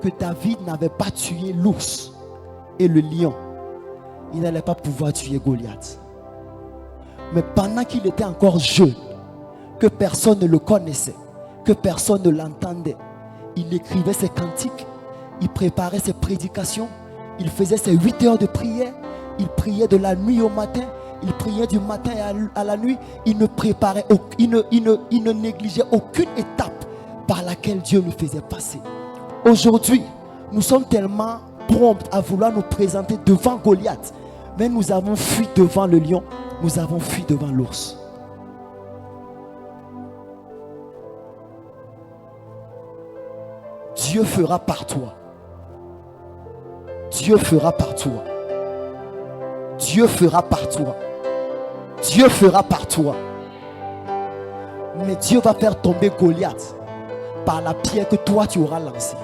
que David n'avait pas tué l'ours et le lion, il n'allait pas pouvoir tuer Goliath. Mais pendant qu'il était encore jeune, que personne ne le connaissait, que personne ne l'entendait, il écrivait ses cantiques, il préparait ses prédications, il faisait ses 8 heures de prière, il priait de la nuit au matin, il priait du matin à la nuit, il ne négligeait aucune étape par laquelle Dieu le faisait passer. Aujourd'hui, nous sommes tellement prompts à vouloir nous présenter devant Goliath, mais nous avons fui devant le lion, nous avons fui devant l'ours. Dieu fera par toi. Dieu fera par toi. Dieu fera par toi. Dieu fera par toi. Mais Dieu va faire tomber Goliath par la pierre que toi tu auras lancée.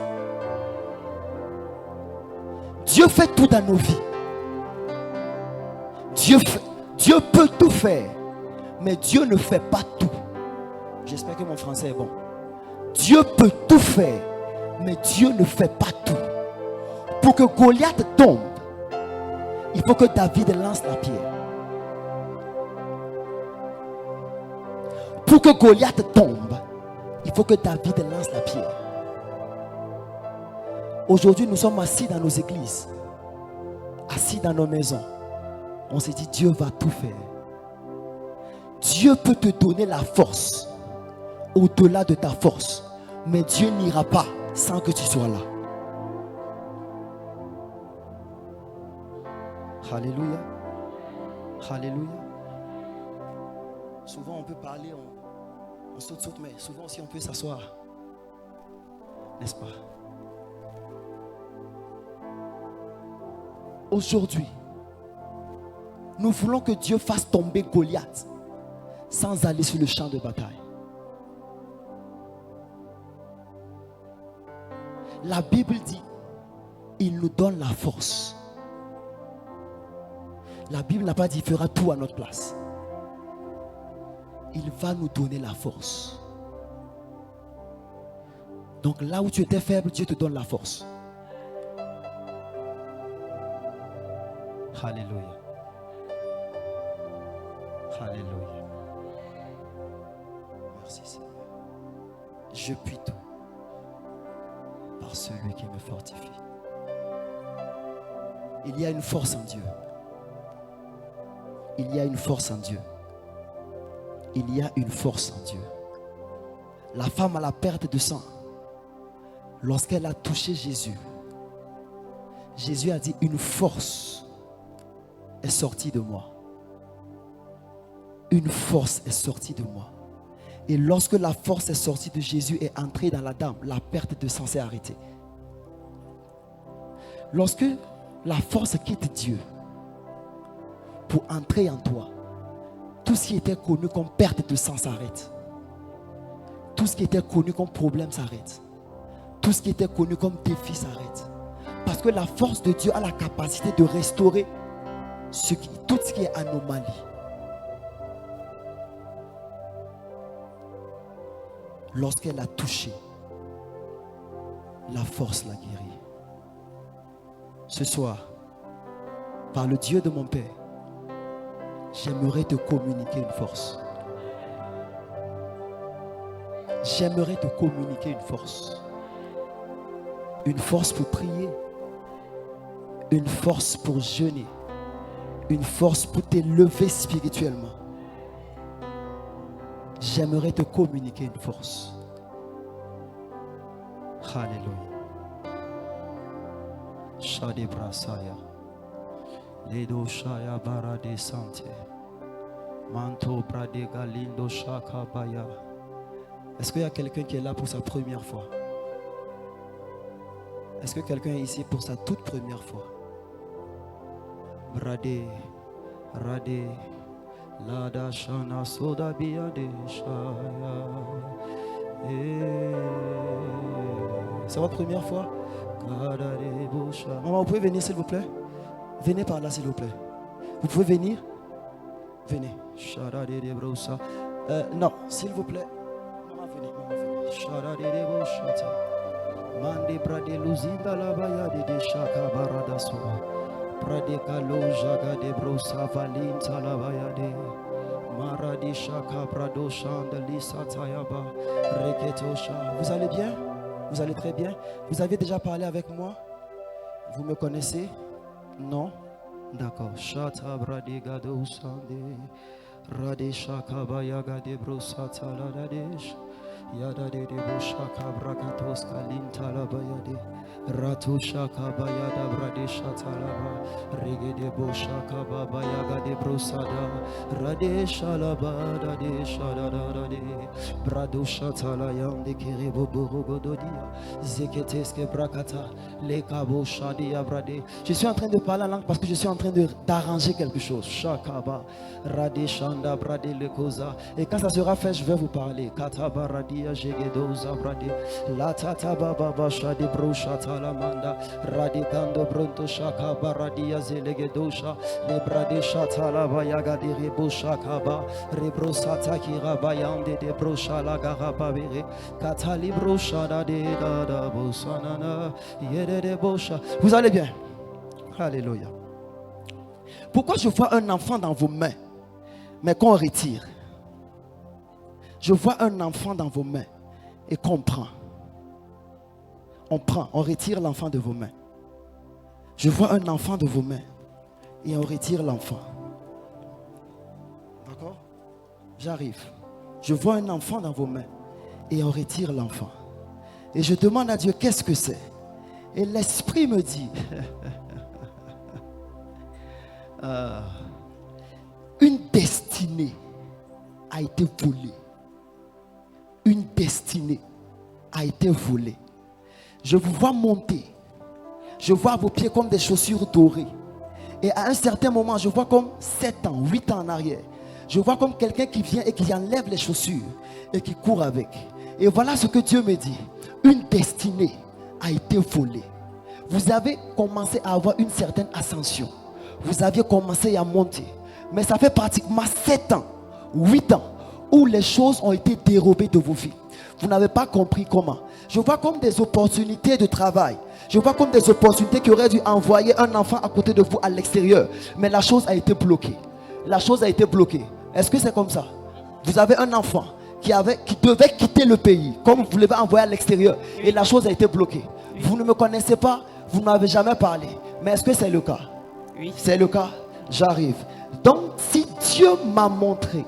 Dieu fait tout dans nos vies. Dieu peut tout faire, mais Dieu ne fait pas tout. J'espère que mon français est bon. Dieu peut tout faire, mais Dieu ne fait pas tout. Pour que Goliath tombe, il faut que David lance la pierre. Pour que Goliath tombe, il faut que David lance la pierre. Aujourd'hui, nous sommes assis dans nos églises, assis dans nos maisons. On s'est dit, Dieu va tout faire. Dieu peut te donner la force au-delà de ta force, mais Dieu n'ira pas sans que tu sois là. Alléluia. Alléluia. Souvent on peut parler, on saute, mais souvent aussi on peut s'asseoir. N'est-ce pas? Aujourd'hui, nous voulons que Dieu fasse tomber Goliath sans aller sur le champ de bataille. La Bible dit, il nous donne la force. La Bible n'a pas dit, il fera tout à notre place. Il va nous donner la force. Donc là où tu étais faible, Dieu te donne la force. Alléluia. Alléluia. Merci Seigneur. Je puis tout par celui qui me fortifie. Il y a une force en Dieu. Il y a une force en Dieu. Il y a une force en Dieu. La femme à la perte de sang, lorsqu'elle a touché Jésus, Jésus a dit, une force est sortie de moi. Une force est sortie de moi. Et lorsque la force est sortie de Jésus et entrée dans la dame, la perte de sang s'est arrêtée. Lorsque la force quitte Dieu pour entrer en toi, tout ce qui était connu comme perte de sang s'arrête. Tout ce qui était connu comme problème s'arrête. Tout ce qui était connu comme défi s'arrête. Parce que la force de Dieu a la capacité de restaurer tout ce qui est anomalie. lorsqu'elle a touché, la force l'a guérie. Ce soir, par le Dieu de mon Père, j'aimerais te communiquer une force. J'aimerais te communiquer une force. Une force pour prier. Une force pour jeûner. Une force pour t'élever spirituellement. J'aimerais te communiquer une force. Alléluia. Shade brasaya. Ledo shaya barade sante. Manto brade galindo shaka baya. Est-ce qu'il y a quelqu'un qui est là pour sa première fois? Est-ce que quelqu'un est ici pour sa toute première fois? Brade, rade, lada shana soda biade shaya. C'est votre première fois? Maman, vous pouvez venir s'il vous plaît? Venez par là s'il vous plaît. Vous pouvez venir? Venez. Non, s'il vous plaît. Maman, venez. Mande brade luzinda la baya de shaka barada so. Brade kalo jaga de brosa valinta la baya de. Maradi shaka brado chandeli satayaba reketosha. Vous allez bien? Vous allez très bien? Vous avez déjà parlé avec moi? Vous me connaissez? Non? D'accord. Shata brade gado sande. Rade shaka baya gade brosa taladesh. Yada de boshaka brakatos kalinta la bayade. Ratu shaka bayada brade shatalaba. Rege de boshaka baba yaga de brosada. Rade shalabada de shadada de. Brado shatala yande kiribo borogododia. Zeketeske brakata. Lekabo shadia brade. Je suis en train de parler en langue parce que je suis en train d'arranger quelque chose. Shakaba. Rade shanda brade lekoza. Et quand ça sera fait, je vais vous parler. Kataba radi. Jegedoza brade la tata baba shadi broshata la manda radikando bronto shaka baradia zelegedosha le brade shata la bayaga de reboshaka ba rebrosata kirabayande de broshala garababere katali broshada de dada bosanana yede de bosha. Vous allez bien? Alléluia. Pourquoi je vois un enfant dans vos mains mais qu'on retire? Je vois un enfant dans vos mains et qu'on prend. On retire l'enfant de vos mains. Je vois un enfant de vos mains et on retire l'enfant. D'accord? J'arrive. Je vois un enfant dans vos mains et on retire l'enfant. Et je demande à Dieu, qu'est-ce que c'est? Et l'Esprit me dit, une destinée a été volée. Une destinée a été volée. Je vous vois monter. Je vois vos pieds comme des chaussures dorées. Et à un certain moment, je vois comme 7 ans, 8 ans en arrière. Je vois comme quelqu'un qui vient et qui enlève les chaussures et qui court avec. Et voilà ce que Dieu me dit. Une destinée a été volée. Vous avez commencé à avoir une certaine ascension. Vous aviez commencé à monter. Mais ça fait pratiquement 7 ans, 8 ans où les choses ont été dérobées de vos vies. Vous n'avez pas compris comment. Je vois comme des opportunités de travail. Je vois comme des opportunités qui auraient dû envoyer un enfant à côté de vous à l'extérieur. Mais la chose a été bloquée. La chose a été bloquée. Est-ce que c'est comme ça? Vous avez un enfant qui devait quitter le pays, comme vous l'avez envoyé à l'extérieur, et la chose a été bloquée. Vous ne me connaissez pas, vous ne m'avez jamais parlé. Mais est-ce que c'est le cas? Oui. C'est le cas? J'arrive. Donc, si Dieu m'a montré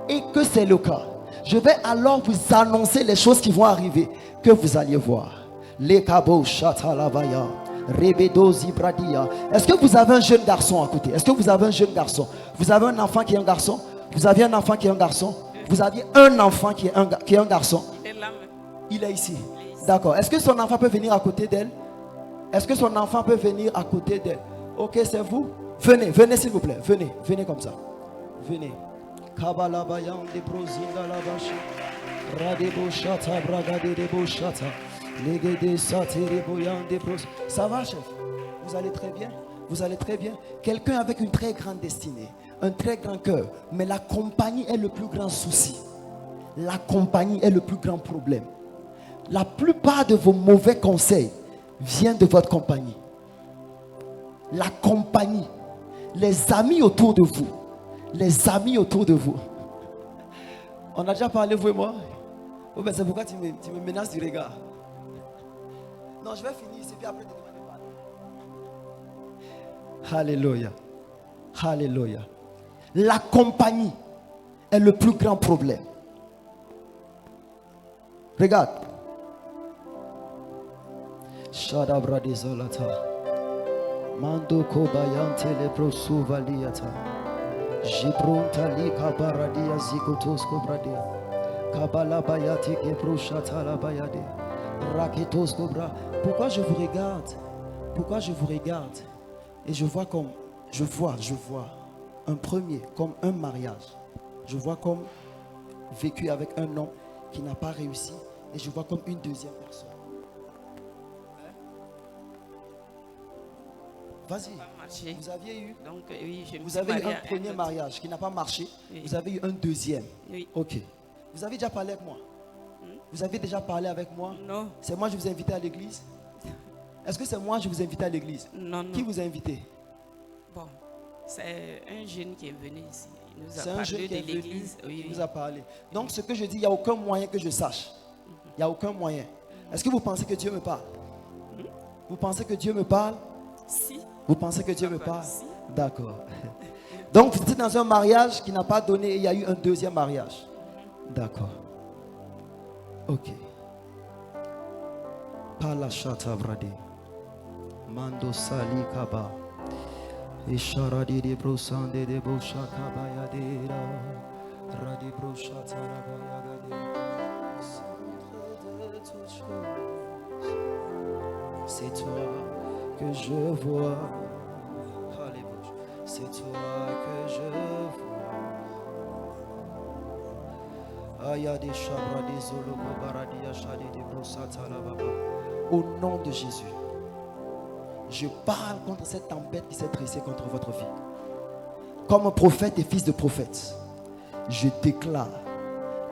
et que c'est le cas, je vais alors vous annoncer les choses qui vont arriver, que vous alliez voir. Est-ce que vous avez un jeune garçon à côté? Est-ce que vous avez un jeune garçon? Vous avez un enfant qui est un garçon? Vous aviez un enfant qui est un garçon? Vous aviez un enfant qui est un garçon? Il est ici. D'accord. Est-ce que son enfant peut venir à côté d'elle? Est-ce que son enfant peut venir à côté d'elle? Ok, c'est vous? Venez, venez s'il vous plaît. Venez, venez comme ça. Venez. Ça va, chef? Vous allez très bien? Vous allez très bien? Quelqu'un avec une très grande destinée, un très grand cœur, mais la compagnie est le plus grand souci. La compagnie est le plus grand problème. La plupart de vos mauvais conseils viennent de votre compagnie. La compagnie, les amis autour de vous. Les amis autour de vous. On a déjà parlé, vous et moi. Oh, ben c'est pourquoi tu me menaces du regard. Non, je vais finir ici, puis après tu vas parler. Alléluia. Alléluia. La compagnie est le plus grand problème. Regarde. Shadabradizolata. Mando kobayante lebrosu valiata. Jibruntali kabaradia zikotos kobradia. Kabala bayati kebrusha la bayade. Raketos kobra. Pourquoi je vous regarde? Pourquoi je vous regarde? Et je vois comme, je vois un premier, comme un mariage. Je vois comme vécu avec un homme qui n'a pas réussi. Et je vois comme une deuxième personne. Vas-y. Vous aviez eu, donc, oui, vous avez eu un premier mariage qui n'a pas marché. Oui. Vous avez eu un deuxième. Oui. Ok. Vous avez déjà parlé avec moi? Vous avez déjà parlé avec moi? Non. C'est moi qui vous ai invité à l'église? Est-ce que c'est moi qui vous ai invité à l'église? Non, non. Qui vous a invité? Bon, c'est un jeune qui est venu ici. Il nous a C'est un parlé jeune qui de est venu, l'église. Oui, il nous a parlé. Donc ce que je dis, il n'y a aucun moyen que je sache. Il n'y a aucun moyen. Est-ce que vous pensez que Dieu me parle? Vous pensez que Dieu me parle? Si. Vous pensez que Dieu me parle? Si. D'accord. Donc vous étiez dans un mariage qui n'a pas donné et il y a eu un deuxième mariage. D'accord. Ok. Pala shata vradi. Mando sali kaba. Isharadi de brosande de boshaka bayadera. Radi broshata bayagade. C'est toi que je vois. C'est toi que je vois. Ayade shabra de zologo baradia shadi de brosata la baba. Au nom de Jésus, je parle contre cette tempête qui s'est dressée contre votre vie. Comme prophète et fils de prophète, je déclare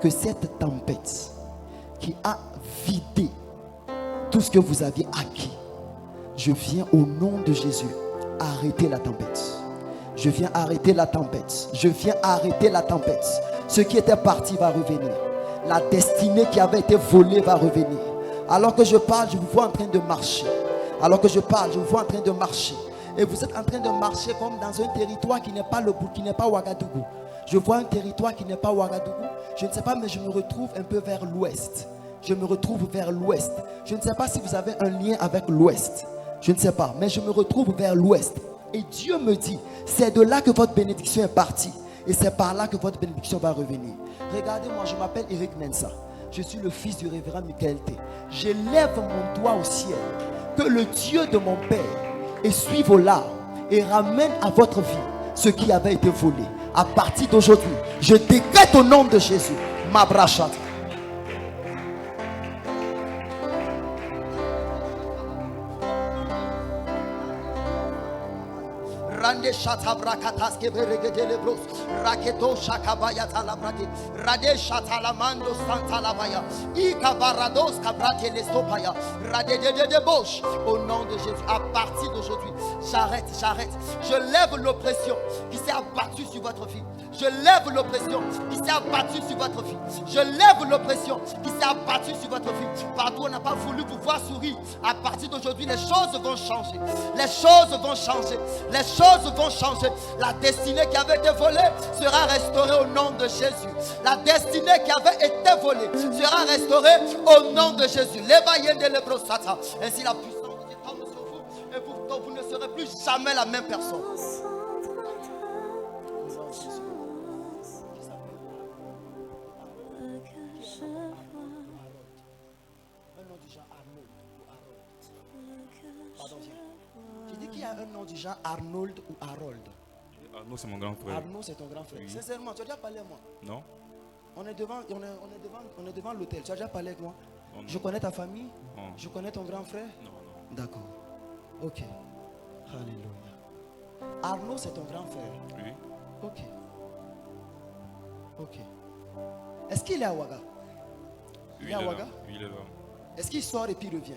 que cette tempête qui a vidé tout ce que vous aviez acquis, je viens au nom de Jésus arrêter la tempête. Je viens arrêter la tempête. Je viens arrêter la tempête. Ce qui était parti va revenir. La destinée qui avait été volée va revenir. Alors que je parle, je vous vois en train de marcher. Alors que je parle, je vous vois en train de marcher. Et vous êtes en train de marcher comme dans un territoire qui n'est pas le bout, qui n'est pas Ouagadougou. Je vois un territoire qui n'est pas Ouagadougou. Je ne sais pas, mais je me retrouve un peu vers l'ouest. Je me retrouve vers l'ouest. Je ne sais pas si vous avez un lien avec l'ouest. Je ne sais pas, mais je me retrouve vers l'ouest. Et Dieu me dit, c'est de là que votre bénédiction est partie. Et c'est par là que votre bénédiction va revenir. Regardez-moi, je m'appelle Eric Mensa. Je suis le fils du révérend Michael T. J'élève mon doigt au ciel. Que le Dieu de mon Père essuie vos larmes et ramène à votre vie ce qui avait été volé. À partir d'aujourd'hui, je décrète au nom de Jésus ma brachate. Rande shata brakatas ke beregede lebros raketo shakabaya talabrati rade shata lamando santa labaya ikabarados kabrate lestopaya rade de bosh. Au nom de Jésus, à partir d'aujourd'hui, j'arrête. Je lève l'oppression qui s'est abattue sur votre vie. Je lève l'oppression qui s'est abattue sur votre vie. Je lève l'oppression qui s'est abattue sur votre vie. Partout on n'a pas voulu vous voir sourire. À partir d'aujourd'hui, les choses vont changer. Les choses vont changer. Les choses vont changer. La destinée qui avait été volée sera restaurée au nom de Jésus. La destinée qui avait été volée sera restaurée au nom de Jésus. Ainsi la puissance qui tombe sur vous et vous ne serez plus jamais la même personne. J'ai dit qu'il y a un nom du genre Arnold ou Harold. Arnaud, c'est mon grand frère. Arnaud, c'est ton grand frère. Oui. Sincèrement, tu as déjà parlé avec moi? Non? On est devant l'hôtel. Tu as déjà parlé avec moi? Non. Je connais ta famille? Non. Je connais ton grand frère? Non. D'accord. Ok. Alléluia. Arnaud, c'est ton grand frère? Oui. Ok. Est-ce qu'il est à Ouaga? Oui, Il est à Ouaga? Oui, il est là. Est-ce qu'il sort et puis il revient?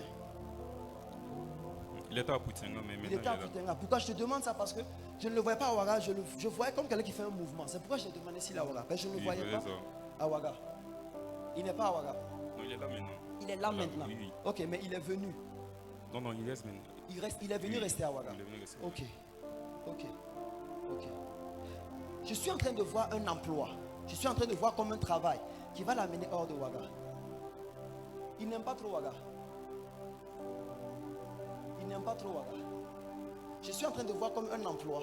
Il était à Poutinga, mais Il maintenant était à il est là. Poutenga. Pourquoi je te demande ça? Parce que je ne le voyais pas à Ouaga. Je voyais comme quelqu'un qui fait un mouvement. C'est pourquoi je te demandais s'il est à Ouaga. Mais je ne le Oui, voyais c'est pas ça. à Ouaga. Il n'est pas à Ouaga. Non, il est là maintenant. Il est là maintenant. Oui, oui. Ok, mais il est venu. Non, non, il reste maintenant. Il est venu Oui, rester à Ouaga. Il est venu rester. Ok. Ok. Ok. Je suis en train de voir un emploi. Je suis en train de voir comme un travail qui va l'amener hors de Ouaga. Il n'aime pas trop Ouaga. Il n'aime pas trop Ouaga. Je suis en train de voir comme un emploi,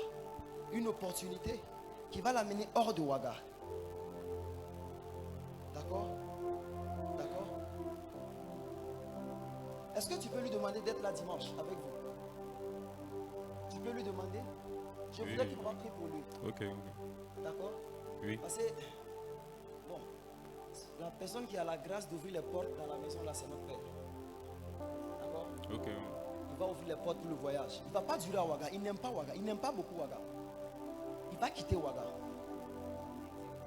une opportunité qui va l'amener hors de Ouaga. D'accord? D'accord? Est-ce que tu peux lui demander d'être là dimanche avec vous? Tu peux lui demander? Je Oui, voudrais oui. qu'il va prier pour lui. Ok, ok. D'accord? Oui. Parce que, bon, la personne qui a la grâce d'ouvrir les portes dans la maison, là, c'est notre Père. D'accord? Ok. Il va ouvrir les portes pour le voyage. Il ne va pas durer à Ouaga. Il n'aime pas Ouaga. Il n'aime pas beaucoup Ouaga. Il va quitter Ouaga.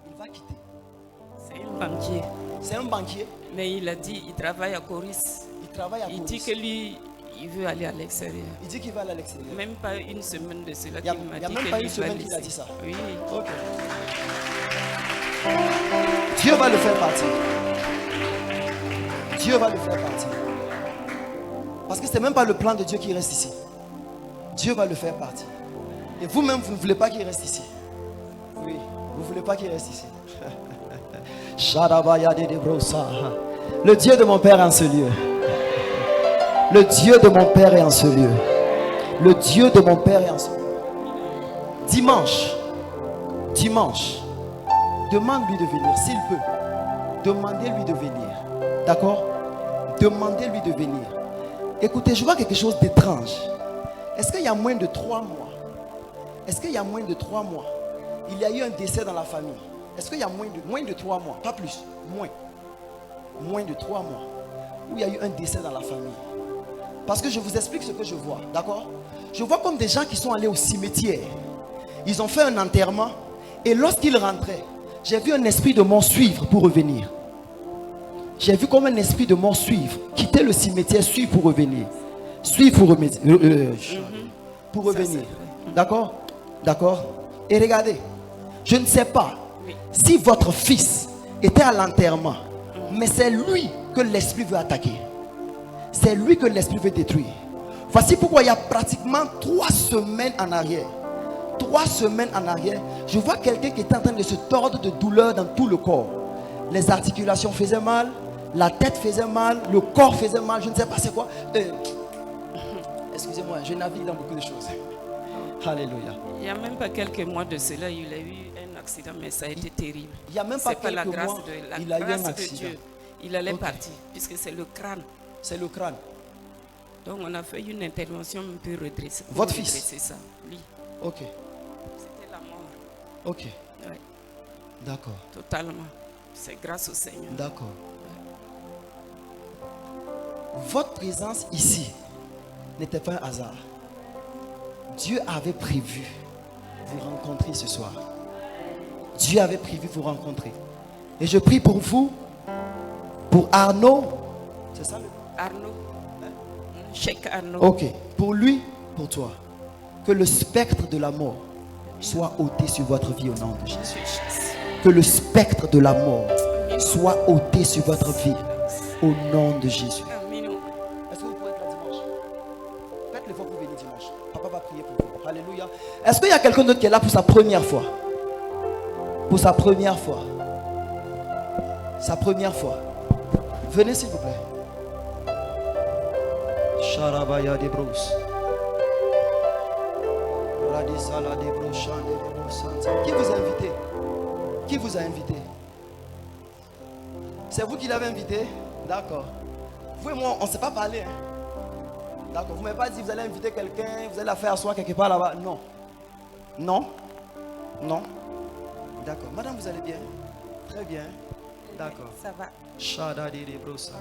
Il va quitter. C'est un banquier. C'est un banquier. Mais il a dit il travaille à Coris. Il travaille à Il Coris. dit que lui, il veut aller à l'extérieur. Il dit qu'il va aller à l'extérieur. Même pas une semaine de cela Il y a- qu'il m'a il y a dit même que pas lui une va semaine qu'il a laisser. dit ça. Oui. Ok. Dieu va le faire partir. Dieu va le faire partir. Parce que ce n'est même pas le plan de Dieu qui reste ici. Dieu va le faire partir. Et vous-même, vous ne voulez pas qu'il reste ici. Oui, vous ne voulez pas qu'il reste ici. Le Dieu de mon Père est en ce lieu. Le Dieu de mon Père est en ce lieu. Le Dieu de mon Père est en ce lieu. Dimanche, demande-lui de venir, s'il peut. Demandez-lui de venir. D'accord? Demandez-lui de venir. Écoutez, je vois quelque chose d'étrange. Est-ce qu'il y a moins de 3 mois? Est-ce qu'il y a moins de 3 mois? Il y a eu un décès dans la famille. Est-ce qu'il y a moins de 3 mois? Pas plus, moins de 3 mois. Où il y a eu un décès dans la famille. Parce que je vous explique ce que je vois. D'accord? Je vois comme des gens qui sont allés au cimetière. Ils ont fait un enterrement. Et lorsqu'ils rentraient, j'ai vu un esprit de mort suivre pour revenir. J'ai vu comme un esprit de mort suivre, quitter le cimetière, suivre pour revenir. Suivre pour revenir. Pour revenir. D'accord? D'accord? Et regardez, je ne sais pas si votre fils était à l'enterrement, mais c'est lui que l'esprit veut attaquer. C'est lui que l'esprit veut détruire. Voici pourquoi il y a pratiquement 3 semaines en arrière. 3 semaines en arrière, je vois quelqu'un qui était en train de se tordre de douleur dans tout le corps. Les articulations faisaient mal, la tête faisait mal, le corps faisait mal, je ne sais pas c'est quoi. Excusez-moi, je navigue dans beaucoup de choses. Alléluia. Il n'y a même pas quelques mois de cela, il a eu un accident, mais ça a été terrible. Il n'y a même pas C'est pas la quelques grâce mois, de la il a eu grâce un de accident. Dieu. Il allait Ok. partir, puisque c'est le crâne. C'est le crâne. Donc on a fait une intervention un peu redressée. pour Votre fils? redresser ça. Lui, Ok, c'était la mort. ok, Ouais, d'accord, totalement. C'est grâce au Seigneur. d'accord. Votre présence ici n'était pas un hasard. Dieu avait prévu vous rencontrer ce soir. Dieu avait prévu vous rencontrer. Et je prie pour vous, pour Arnaud. C'est ça le nom? Arnaud, Cheikh Arnaud. Ok, pour lui, pour toi. Que le spectre de la mort soit ôté sur votre vie au nom de Jésus. Que le spectre de la mort soit ôté sur votre vie au nom de Jésus. Amen. Est-ce que vous pouvez être là dimanche? Faites l'effort pour venir dimanche. Papa va prier pour vous. Alléluia. Est-ce qu'il y a quelqu'un d'autre qui est là pour sa première fois? Pour sa première fois. Sa première fois. Venez s'il vous plaît. Sharabaya de Brousse. Radisala de Brochan de Brousse. Qui vous a invité? Qui vous a invité? C'est vous qui l'avez invité? D'accord. Vous et moi, on ne s'est pas parlé. Hein? D'accord. Vous ne m'avez pas dit vous allez inviter quelqu'un, vous allez la faire asseoir quelque part là-bas. Non. Non. Non. D'accord. Madame, vous allez bien? Très bien. D'accord. Ça va. Shada de Brosa.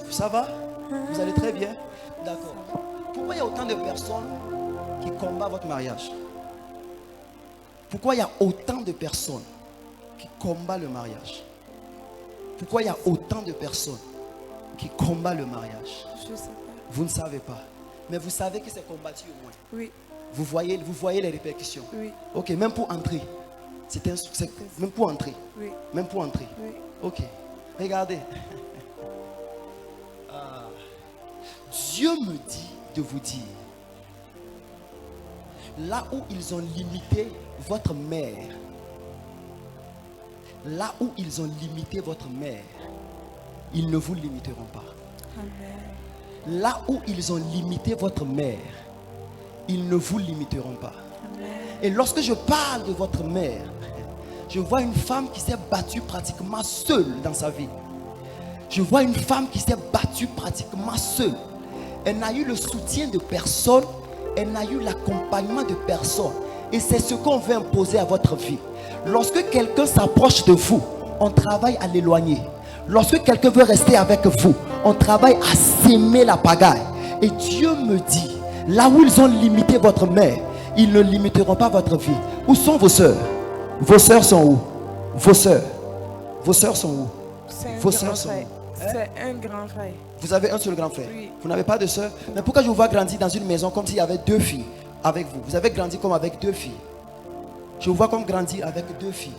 Ça va? Vous allez très bien? D'accord. Pourquoi il y a autant de personnes qui combattent votre mariage? Pourquoi il y a autant de personnes qui combattent le mariage? Pourquoi il y a autant de personnes qui combattent le mariage? Je sais pas. Vous ne savez pas. Mais vous savez que c'est combattu au moins. Oui, Vous voyez les répercussions. oui, Ok, même pour entrer. Même pour entrer. oui, Même pour entrer. oui. Ok. Regardez. Dieu me dit de vous dire, là où ils ont limité votre mère, là où ils ont limité votre mère, ils ne vous limiteront pas. Amen. Là où ils ont limité votre mère, ils ne vous limiteront pas. Amen. Et lorsque je parle de votre mère, je vois une femme qui s'est battue pratiquement seule dans sa vie. Je vois une femme qui s'est battue pratiquement seule. Elle n'a eu le soutien de personne. Elle n'a eu l'accompagnement de personne. Et c'est ce qu'on veut imposer à votre vie. Lorsque quelqu'un s'approche de vous, on travaille à l'éloigner. Lorsque quelqu'un veut rester avec vous, on travaille à s'aimer la pagaille. Et Dieu me dit, là où ils ont limité votre mère, ils ne limiteront pas votre vie. Où sont vos sœurs? Vos sœurs sont où? Vos sœurs. Vos sœurs sont où? Vos sœurs sont où? C'est un grand frère. Vous avez un seul grand frère. Oui. Vous n'avez pas de sœur. Mais pourquoi je vous vois grandir dans une maison comme s'il y avait deux filles avec vous? Vous avez grandi comme avec deux filles. Je vous vois comme grandir avec deux filles.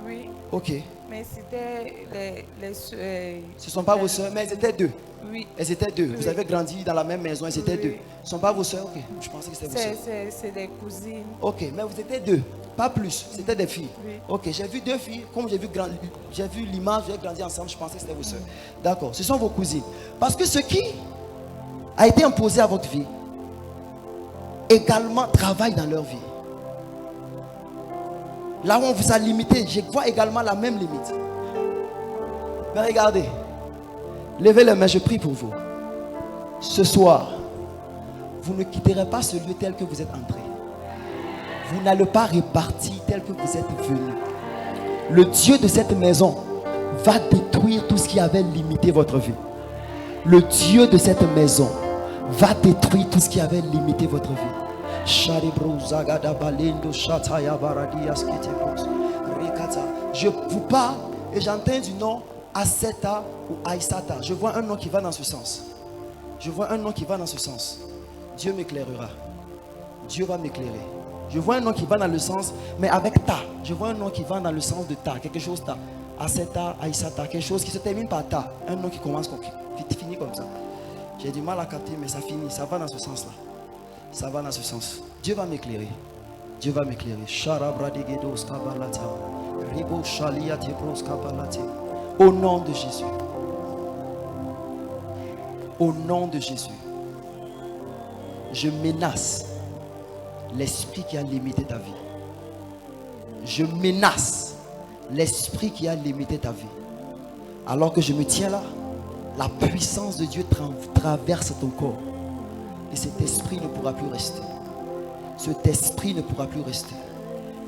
Oui, Ok. mais c'était les soeurs. Ce ne sont pas vos sœurs, mais elles étaient deux. Oui, Elles étaient deux. Vous Oui. avez grandi dans la même maison, elles étaient Oui. deux. Ce ne sont pas vos sœurs. Ok. Je pensais que c'était vos sœurs. c'est des cousines. Ok, mais vous étiez deux, pas plus. C'était des filles. Oui. Ok, j'ai vu deux filles. Comme j'ai vu l'image, j'ai grandi ensemble. Je pensais que c'était vos sœurs. D'accord, ce sont vos cousines. Parce que ce qui a été imposé à votre vie également travaille dans leur vie. Là où on vous a limité, je vois également la même limite. Mais regardez, levez les mains, je prie pour vous. Ce soir, vous ne quitterez pas ce lieu tel que vous êtes entré. Vous n'allez pas repartir tel que vous êtes venu. Le Dieu de cette maison va détruire tout ce qui avait limité votre vie. Le Dieu de cette maison va détruire tout ce qui avait limité votre vie. Je vous parle et j'entends du nom Aseta ou Aïsata. Je vois un nom qui va dans ce sens. Je vois un nom qui va dans ce sens. Dieu m'éclairera. Dieu va m'éclairer. Je vois un nom qui va dans le sens, mais avec ta. Je vois un nom qui va dans le sens de ta. Quelque chose ta. Aseta, Aïsata. Quelque chose qui se termine par ta. Un nom qui commence comme qui finit comme ça. J'ai du mal à capter, mais ça finit. Ça va dans ce sens-là. Ça va dans ce sens. Dieu va m'éclairer. Dieu va m'éclairer. Au nom de Jésus. Au nom de Jésus. Je menace l'esprit qui a limité ta vie. Je menace l'esprit qui a limité ta vie. Alors que je me tiens là, la puissance de Dieu traverse ton corps. Et cet esprit ne pourra plus rester. Cet esprit ne pourra plus rester.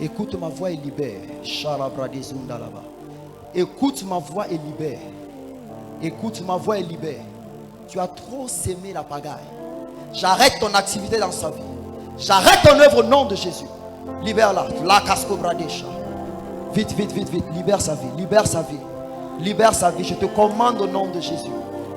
Écoute ma voix et libère. Écoute ma voix et libère. Écoute ma voix et libère. Tu as trop sémé la pagaille. J'arrête ton activité dans sa vie. J'arrête ton œuvre au nom de Jésus. Libère-la. La casco bradesha. Vite, vite, vite, vite. Libère sa vie. Libère sa vie. Libère sa vie. Je te commande au nom de Jésus.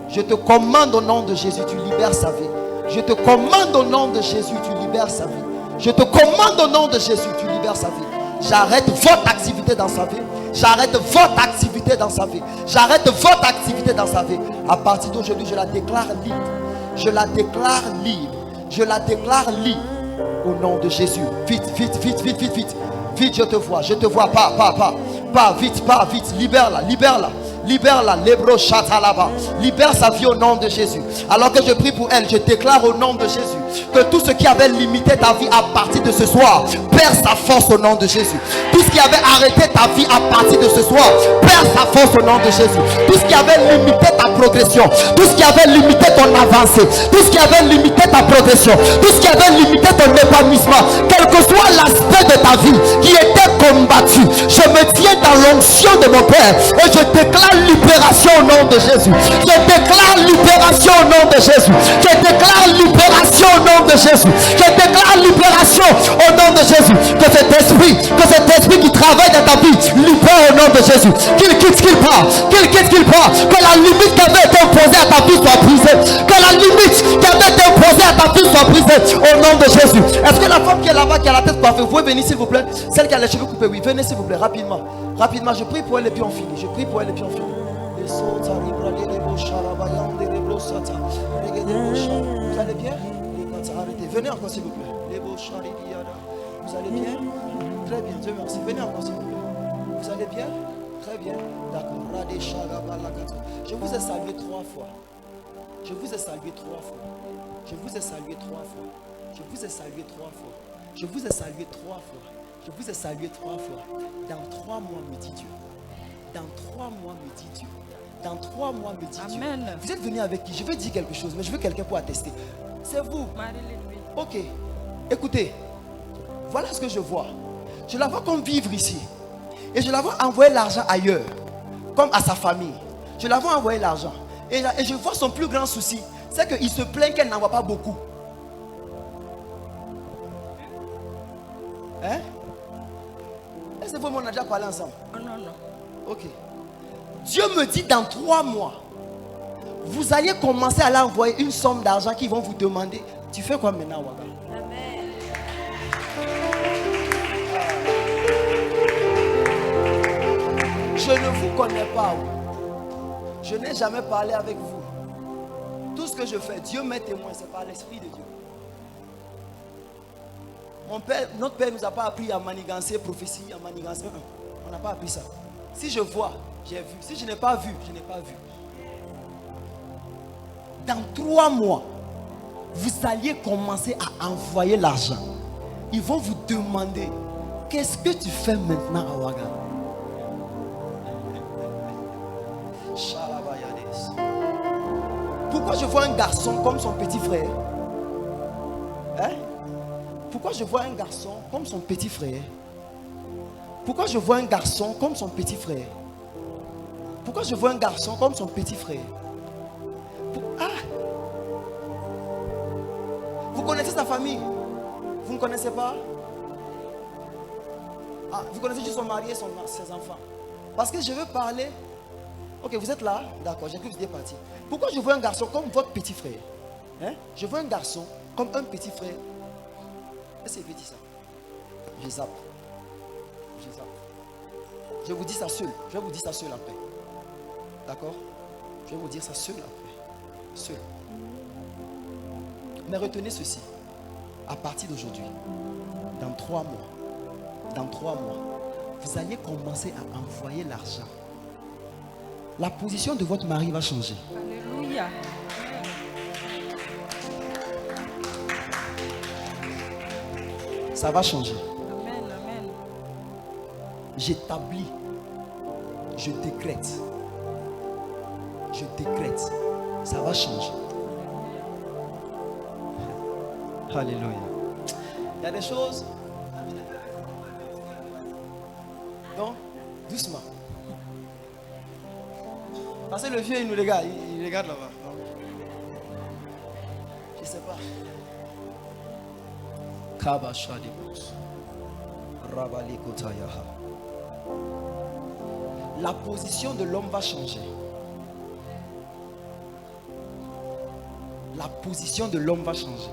Je te commande au nom de Jésus. Tu libères sa vie. Je te commande au nom de Jésus. Tu libères sa vie. Je te commande au nom de Jésus. Tu libères sa vie. J'arrête votre activité dans sa vie. J'arrête votre activité dans sa vie. J'arrête votre activité dans sa vie. À partir d'aujourd'hui, je la déclare libre. Je la déclare libre. Je la déclare libre. Au nom de Jésus. Vite, vite, vite, vite, vite, vite. Vite, je te vois. Je te vois. Pas, vite. Libère-la, libère-la. Libère-la, l'ébro chata là-bas. Libère sa vie au nom de Jésus. Alors que je prie pour elle, je déclare au nom de Jésus que tout ce qui avait limité ta vie à partir de ce soir perd sa force au nom de Jésus. Tout ce qui avait arrêté ta vie à partir de ce soir perd sa force au nom de Jésus. Tout ce qui avait limité ta progression, tout ce qui avait limité ton avancée, tout ce qui avait limité ta protection, tout ce qui avait limité ton épanouissement, quel que soit l'aspect de ta vie qui était combattu, je me tiens dans l'onction de mon Père et je déclare libération au nom de Jésus. Je déclare libération au nom de Jésus. Je déclare libération au nom de Jésus. Je déclare libération au nom de Jésus. Que cet esprit qui travaille dans ta vie, libère au nom de Jésus. Qu'il quitte, qu'il part, qu'il quitte, qu'il part. Que la limite qui avait été imposée à ta vie soit brisée. Que la limite qui avait été imposée à ta vie soit brisée au nom de Jésus. Est-ce que la femme qui est là-bas, qui a la tête coiffée, vous pouvez venir s'il vous plaît? Celle qui a les cheveux coupés, oui, venez s'il vous plaît, rapidement. Rapidement, je prie pour elle et puis on finit. Je prie pour elle et puis on finit. Vous allez bien? Arrêtez. Venez encore s'il vous plaît. Vous allez bien? Très bien, Dieu merci. Venez encore s'il vous plaît. Vous allez bien? Très bien. D'accord. Je vous ai salué 3 fois. Je vous ai salué 3 fois. Je vous ai salué 3 fois. Je vous ai salué 3 fois. Je vous ai salué 3 fois. Je vous ai salué 3 fois. Dans 3 mois, me dit Dieu. Dans 3 mois, me dit Dieu. Dans 3 mois, me dit Amen. Dieu. Vous êtes venu avec qui? Je veux dire quelque chose, mais je veux quelqu'un pour attester. C'est vous. Ok. Écoutez. Voilà ce que je vois. Je la vois comme vivre ici. Et je la vois envoyer l'argent ailleurs. Comme à sa famille. Je la vois envoyer l'argent. Et je vois son plus grand souci. C'est qu'il se plaint qu'elle n'envoie pas beaucoup. Hein? Est-ce que vous on a déjà parlé ensemble? Non. Ok. Dieu me dit dans 3 mois, vous allez commencer à l'envoyer une somme d'argent qu'ils vont vous demander. Tu fais quoi maintenant, Waga? Amen. Je ne vous connais pas. Je n'ai jamais parlé avec vous. Tout ce que je fais, Dieu m'est témoin, c'est par l'Esprit de Dieu. Notre Père ne nous a pas appris à manigancer, prophétie, à manigancer. On n'a pas appris ça. Si je vois, j'ai vu. Si je n'ai pas vu, je n'ai pas vu. Dans 3 mois, vous alliez commencer à envoyer l'argent. Ils vont vous demander, qu'est-ce que tu fais maintenant à Ouaga? Pourquoi je vois un garçon comme son petit frère? Hein? Pourquoi je vois un garçon comme son petit frère? Pourquoi je vois un garçon comme son petit frère? Pourquoi je vois un garçon comme son petit frère? Vous connaissez sa famille? Vous ne connaissez pas? Vous connaissez juste son mari et ses enfants. Parce que je veux parler. Ok, vous êtes là? D'accord, j'ai cru que vous étiez parti. Pourquoi je vois un garçon comme votre petit frère? Hein? Je vois un garçon comme un petit frère. Est-ce que vous dites ça? Je zappe. Je vous dis ça seul. Je vais vous dire ça seul après. D'accord? Je vais vous dire ça seul après. Seul. Mais retenez ceci. À partir d'aujourd'hui, dans 3 mois, vous allez commencer à envoyer l'argent. La position de votre mari va changer. Alléluia. Ça va changer. Amen. J'établis. Je décrète. Ça va changer. Alléluia. Il y a des choses. Donc, doucement. Parce que le vieux, il nous regarde. Il regarde là-bas. Je ne sais pas. La position de l'homme va changer. La position de l'homme va changer.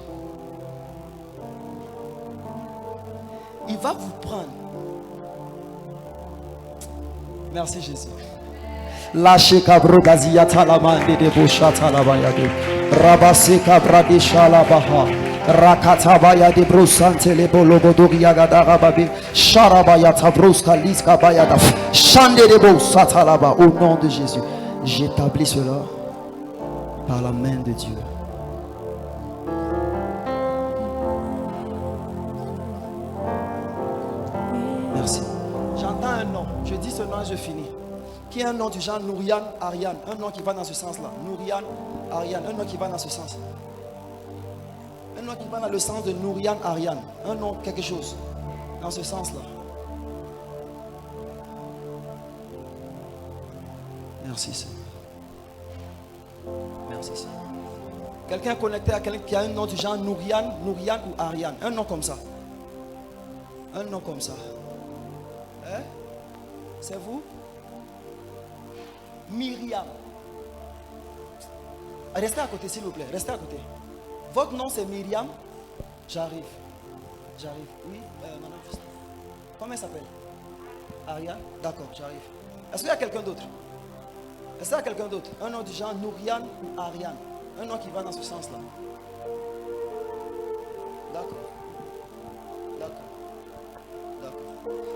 Il va vous prendre. Merci Jésus. Lâchez kabro gazia talamande de bosha talabayade. Rabase kabra de shalabaha. Rakatabaya de brosante le bologodoria gadarababe. Sharabaya tabroska liska bayada. Chande de bosa talaba. Au nom de Jésus, j'établis cela par la main de Dieu. Merci. J'entends un nom. Je dis ce nom et je finis. Qui est un nom du genre Nouriane, Ariane. Un nom qui va dans ce sens-là. Nouriane, Ariane. Un nom qui va dans ce sens. Un nom qui va dans le sens de Nouriane Ariane. Un nom, quelque chose. Dans ce sens-là. Merci Seigneur. Merci Seigneur. Quelqu'un connecté à quelqu'un qui a un nom du genre Nouriane ou Ariane. Un nom comme ça. Un nom comme ça. Hein? C'est vous? Myriam. Restez à côté s'il vous plaît. Restez à côté. Votre nom c'est Myriam? J'arrive. J'arrive. Oui, madame Justine. Comment elle s'appelle? Ariane? D'accord, j'arrive. Est-ce qu'il y a quelqu'un d'autre? Est-ce qu'il y a quelqu'un d'autre? Un nom du genre Nouriane ou Ariane? Un nom qui va dans ce sens-là. D'accord. D'accord. D'accord.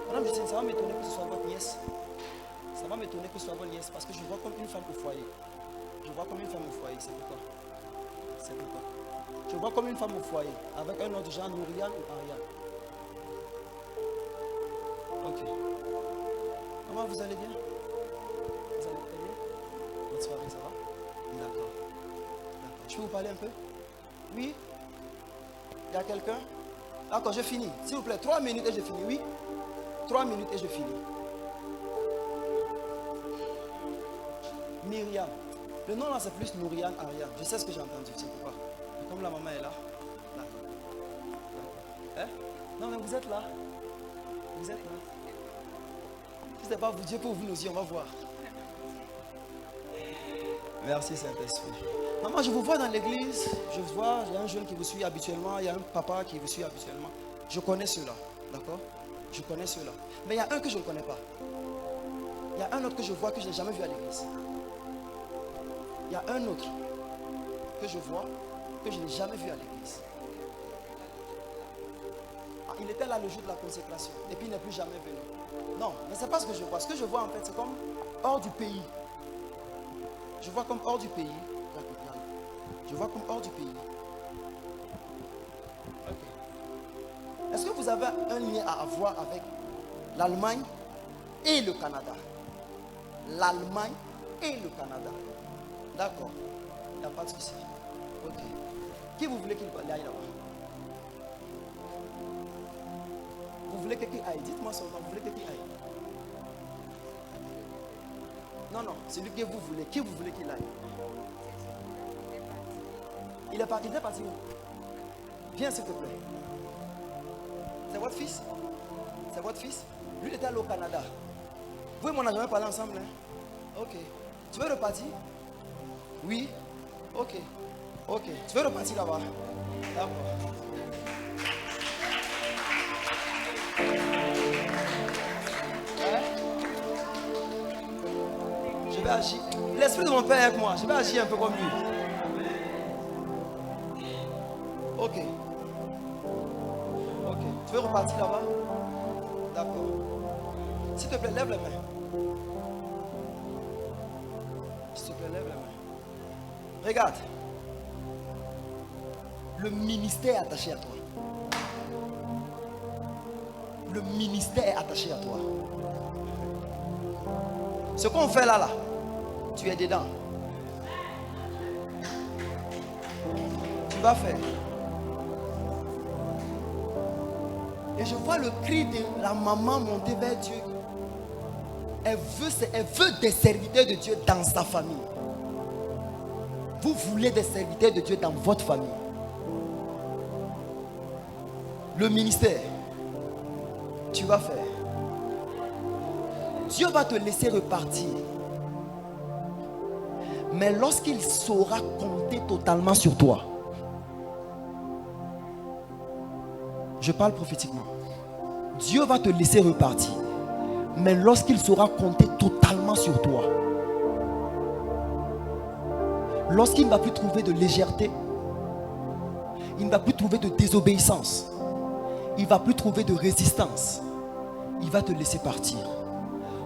Madame Justine, ça va m'étonner que ce soit votre nièce. Ça va m'étonner que ce soit votre nièce parce que je vois comme une femme au foyer. Je vois comme une femme au foyer, c'est pourquoi. C'est pourquoi. Je vois comme une femme au foyer avec un nom du genre Nouriane ou Ariane. Ok. Maman, vous allez bien? Vous allez très bien? Bonne soirée, ça va? D'accord. Je peux vous parler un peu? Oui? Il y a quelqu'un? D'accord, je finis. S'il vous plaît, 3 minutes et je finis. Oui? 3 minutes et je finis. Myriam. Le nom là c'est plus Nouriane Ariane. Je sais ce que j'ai entendu, c'est pourquoi. Mais comme la maman est là. D'accord. Hein? Non mais vous êtes là. Vous êtes là. Si ce n'est pas vous, Dieu peut ouvrir nos yeux, on va voir. Merci Saint-Esprit. Maman, je vous vois dans l'église. Je vois, il y a un jeune qui vous suit habituellement. Il y a un papa qui vous suit habituellement. Je connais ceux-là. D'accord? Je connais ceux-là. Mais il y a un que je ne connais pas. Il y a un autre que je vois que je n'ai jamais vu à l'église. Il y a un autre que je vois que je n'ai jamais vu à l'église. Ah, il était là le jour de la consécration et puis il n'est plus jamais venu. Non, mais ce n'est pas ce que je vois. Ce que je vois en fait, c'est comme hors du pays. Je vois comme hors du pays. Je vois comme hors du pays. Okay. Est-ce que vous avez un lien à avoir avec l'Allemagne et le Canada? L'Allemagne et le Canada. D'accord. Il n'y a pas de souci. Ok. Qui vous voulez qu'il aille là-bas? Vous voulez que qui aille? Dites-moi son nom. Vous voulez que qui aille? Non, non. Celui que vous voulez. Qui vous voulez qu'il aille? Il est parti où? Viens s'il te plaît. C'est votre fils? C'est votre fils? Lui il était allé au Canada. Vous et moi on n'a jamais parlé ensemble. Hein? Ok. Tu veux repartir? Oui. Ok. Ok. Tu veux repartir là-bas? D'accord. Hein? Je vais agir. L'esprit de mon père est avec moi. Je vais agir un peu comme lui. Ok. Ok. Tu veux repartir là-bas? D'accord. S'il te plaît, lève les mains. S'il te plaît, lève les mains. Regarde. Le ministère est attaché à toi. Le ministère est attaché à toi. Ce qu'on fait là, tu es dedans. Tu vas faire. Et je vois le cri de la maman monter vers Dieu. Elle veut des serviteurs de Dieu dans sa famille. Vous voulez des serviteurs de Dieu dans votre famille. Le ministère, tu vas faire. Dieu va te laisser repartir. Mais lorsqu'il saura compter totalement sur toi, je parle prophétiquement, Dieu va te laisser repartir. Mais lorsqu'il saura compter totalement sur toi, lorsqu'il ne va plus trouver de légèreté, il ne va plus trouver de désobéissance, il ne va plus trouver de résistance, il va te laisser partir.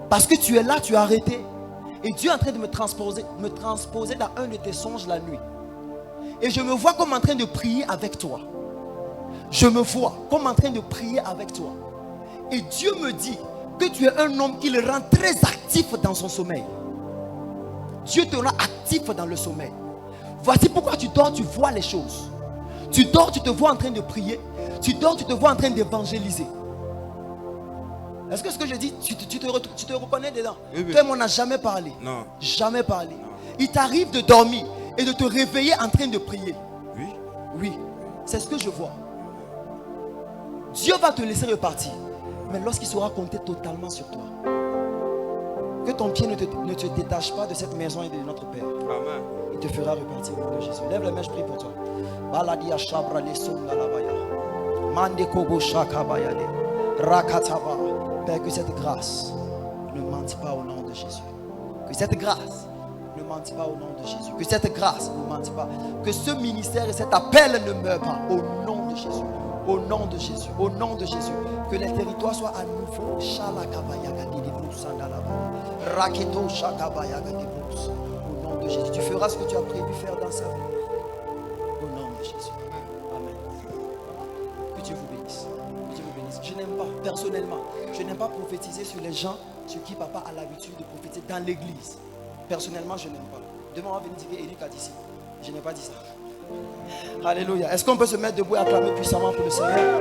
Parce que tu es là, tu es arrêté. Et Dieu est en train de me transposer dans un de tes songes la nuit. Et je me vois comme en train de prier avec toi. Je me vois comme en train de prier avec toi. Et Dieu me dit que tu es un homme qui le rend très actif dans son sommeil. Dieu te rend actif dans le sommeil. Voici pourquoi tu dors, tu vois les choses. Tu dors, tu te vois en train de prier. Tu dors, tu te vois en train d'évangéliser. Est-ce que ce que je dis, tu te reconnais dedans? Oui, oui. Toi, on n'a jamais parlé. Non. Jamais parlé. Il t'arrive de dormir et de te réveiller en train de prier. Oui. Oui, c'est ce que je vois. Dieu va te laisser repartir. Mais lorsqu'il sera compté totalement sur toi, que ton pied ne te détache pas de cette maison et de notre Père. Amen. Il te fera repartir au nom de Jésus. Lève les mains, je prie pour toi. Baladia Shabra Lesonga Labaya. Mande Kobo Shaka Bayade. Rakataba. Père, que cette grâce ne mente pas au nom de Jésus. Que cette grâce ne mente pas au nom de Jésus. Que cette grâce ne mente pas. Que ce ministère et cet appel ne meurent pas au nom de Jésus. Au nom de Jésus. Au nom de Jésus. Que les territoires soient à nouveau. Raketo Shakabaya Gadibus. Au nom de Jésus. Tu feras ce que tu as prévu faire dans sa vie. Au nom de Jésus. Amen. Que Dieu vous bénisse. Que Dieu vous bénisse. Je n'aime pas, personnellement, je n'aime pas prophétiser sur les gens sur qui papa a l'habitude de prophétiser dans l'église. Personnellement, je n'aime pas. Demain, on va venir dire qu'Éric a dit ça. Je n'ai pas dit ça. Alléluia. Est-ce qu'on peut se mettre debout et acclamer puissamment pour le Seigneur?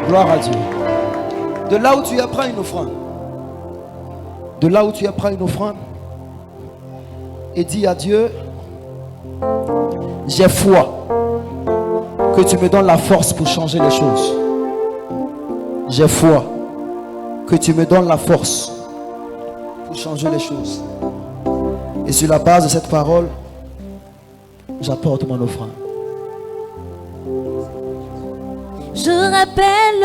Gloire à Dieu. De là où tu es, prends une offrande. De là où tu es, prends une offrande. Et dis à Dieu, j'ai foi que tu me donnes la force pour changer les choses. J'ai foi que tu me donnes la force pour changer les choses. Et sur la base de cette parole, j'apporte mon offrande. Je rappelle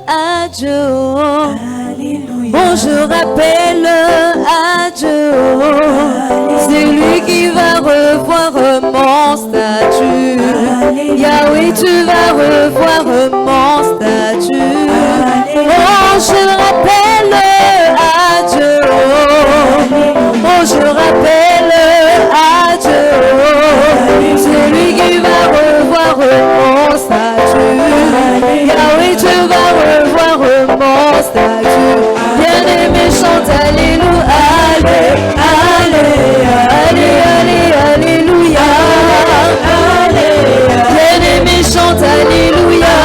à Dieu. Alléluia. Oh, je rappelle à Dieu. C'est lui qui va revoir mon statut. Yahweh, tu vas revoir mon statut. Oh, je rappelle à Dieu. Oh, je rappelle à Dieu. C'est lui qui va revoir mon statut. Yahweh, tu vas revoir mon statut. Bien-aimé, chante alléluia. Alléluia. Bien-aimé, chante alléluia.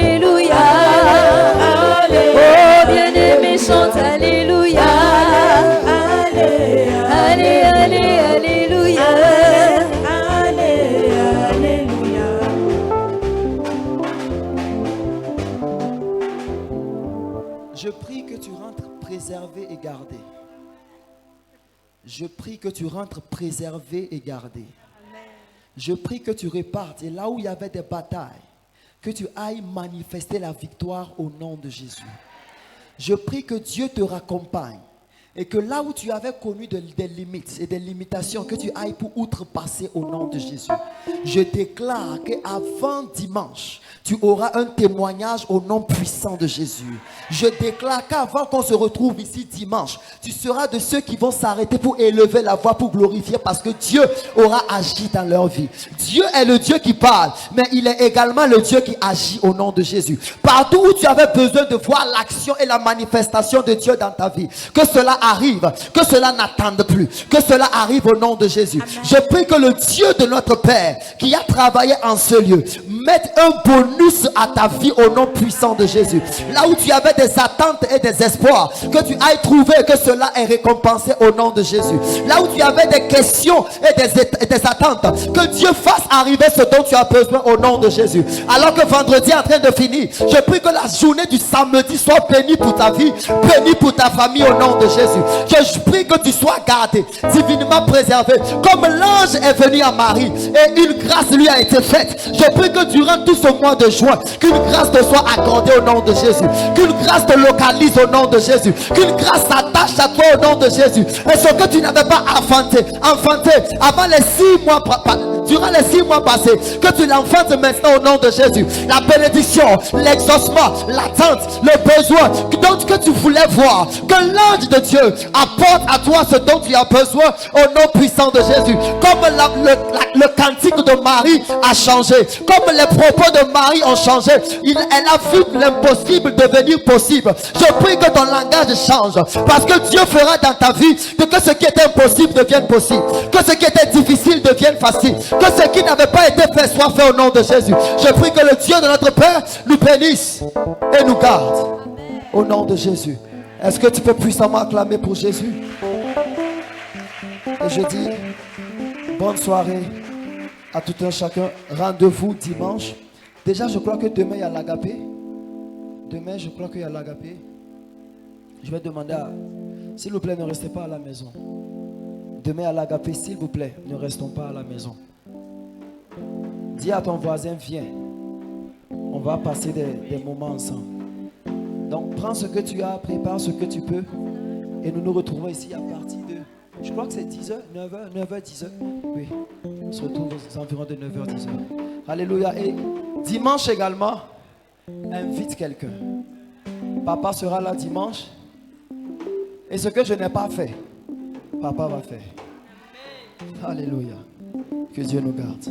Alléluia. Oh, bien-aimé, chante alléluia. Alléluia. Je prie que tu rentres préservé et gardé. Je prie que tu rentres préservé et gardé. Je prie que tu repartes. Et là où il y avait des batailles, que tu ailles manifester la victoire au nom de Jésus. Je prie que Dieu te raccompagne. Et que là où tu avais connu des limites et des limitations, que tu ailles pour outrepasser au nom de Jésus. Je déclare qu'avant dimanche, tu auras un témoignage au nom puissant de Jésus. Je déclare qu'avant qu'on se retrouve ici dimanche, tu seras de ceux qui vont s'arrêter pour élever la voix, pour glorifier, parce que Dieu aura agi dans leur vie. Dieu est le Dieu qui parle, mais il est également le Dieu qui agit au nom de Jésus. Partout où tu avais besoin de voir l'action et la manifestation de Dieu dans ta vie, que cela arrive, que cela n'attende plus, que cela arrive au nom de Jésus. Amen. Je prie que le Dieu de notre Père qui a travaillé en ce lieu mette un bonus à ta vie au nom puissant de Jésus. Là où tu avais des attentes et des espoirs, que tu ailles trouver que cela est récompensé au nom de Jésus. Là où tu avais des questions et des attentes, que Dieu fasse arriver ce dont tu as besoin au nom de Jésus. Alors que vendredi est en train de finir, je prie que la journée du samedi soit bénie pour ta vie, bénie pour ta famille au nom de Jésus. Je prie que tu sois gardé, divinement préservé, comme l'ange est venu à Marie et une grâce lui a été faite. Je prie que durant tout ce mois de juin, qu'une grâce te soit accordée au nom de Jésus, qu'une grâce te localise au nom de Jésus, qu'une grâce s'attache à toi au nom de Jésus. Et ce que tu n'avais pas enfanté avant les 6 mois durant les 6 mois passés, que tu l'enfantes maintenant au nom de Jésus. La bénédiction, l'exaucement, l'attente, le besoin donc que tu voulais voir, que l'ange de Dieu apporte à toi ce dont tu as besoin au nom puissant de Jésus. Comme le cantique de Marie a changé, comme les propos de Marie ont changé, elle a vu l'impossible devenir possible. Je prie que ton langage change, parce que Dieu fera dans ta vie que ce qui était impossible devienne possible, que ce qui était difficile devienne facile, que ce qui n'avait pas été fait soit fait au nom de Jésus. Je prie que le Dieu de notre Père nous bénisse et nous garde au nom de Jésus. Est-ce que tu peux puissamment acclamer pour Jésus? Et je dis bonne soirée à tout un chacun. Rendez-vous dimanche. Déjà, je crois que demain il y a l'agapé. Demain, je crois qu'il y a l'agapé. Je vais demander à... S'il vous plaît, ne restez pas à la maison. Demain à l'agapé, s'il vous plaît, ne restons pas à la maison. Dis à ton voisin, viens. On va passer des moments ensemble. Donc, prends ce que tu as, prépare ce que tu peux. Et nous nous retrouvons ici à partir de... Je crois que c'est 10h, 9h, 9h, 10h. Oui, on se retrouve aux environs de 9h, 10h. Alléluia. Et dimanche également, invite quelqu'un. Papa sera là dimanche. Et ce que je n'ai pas fait, Papa va faire. Alléluia. Que Dieu nous garde.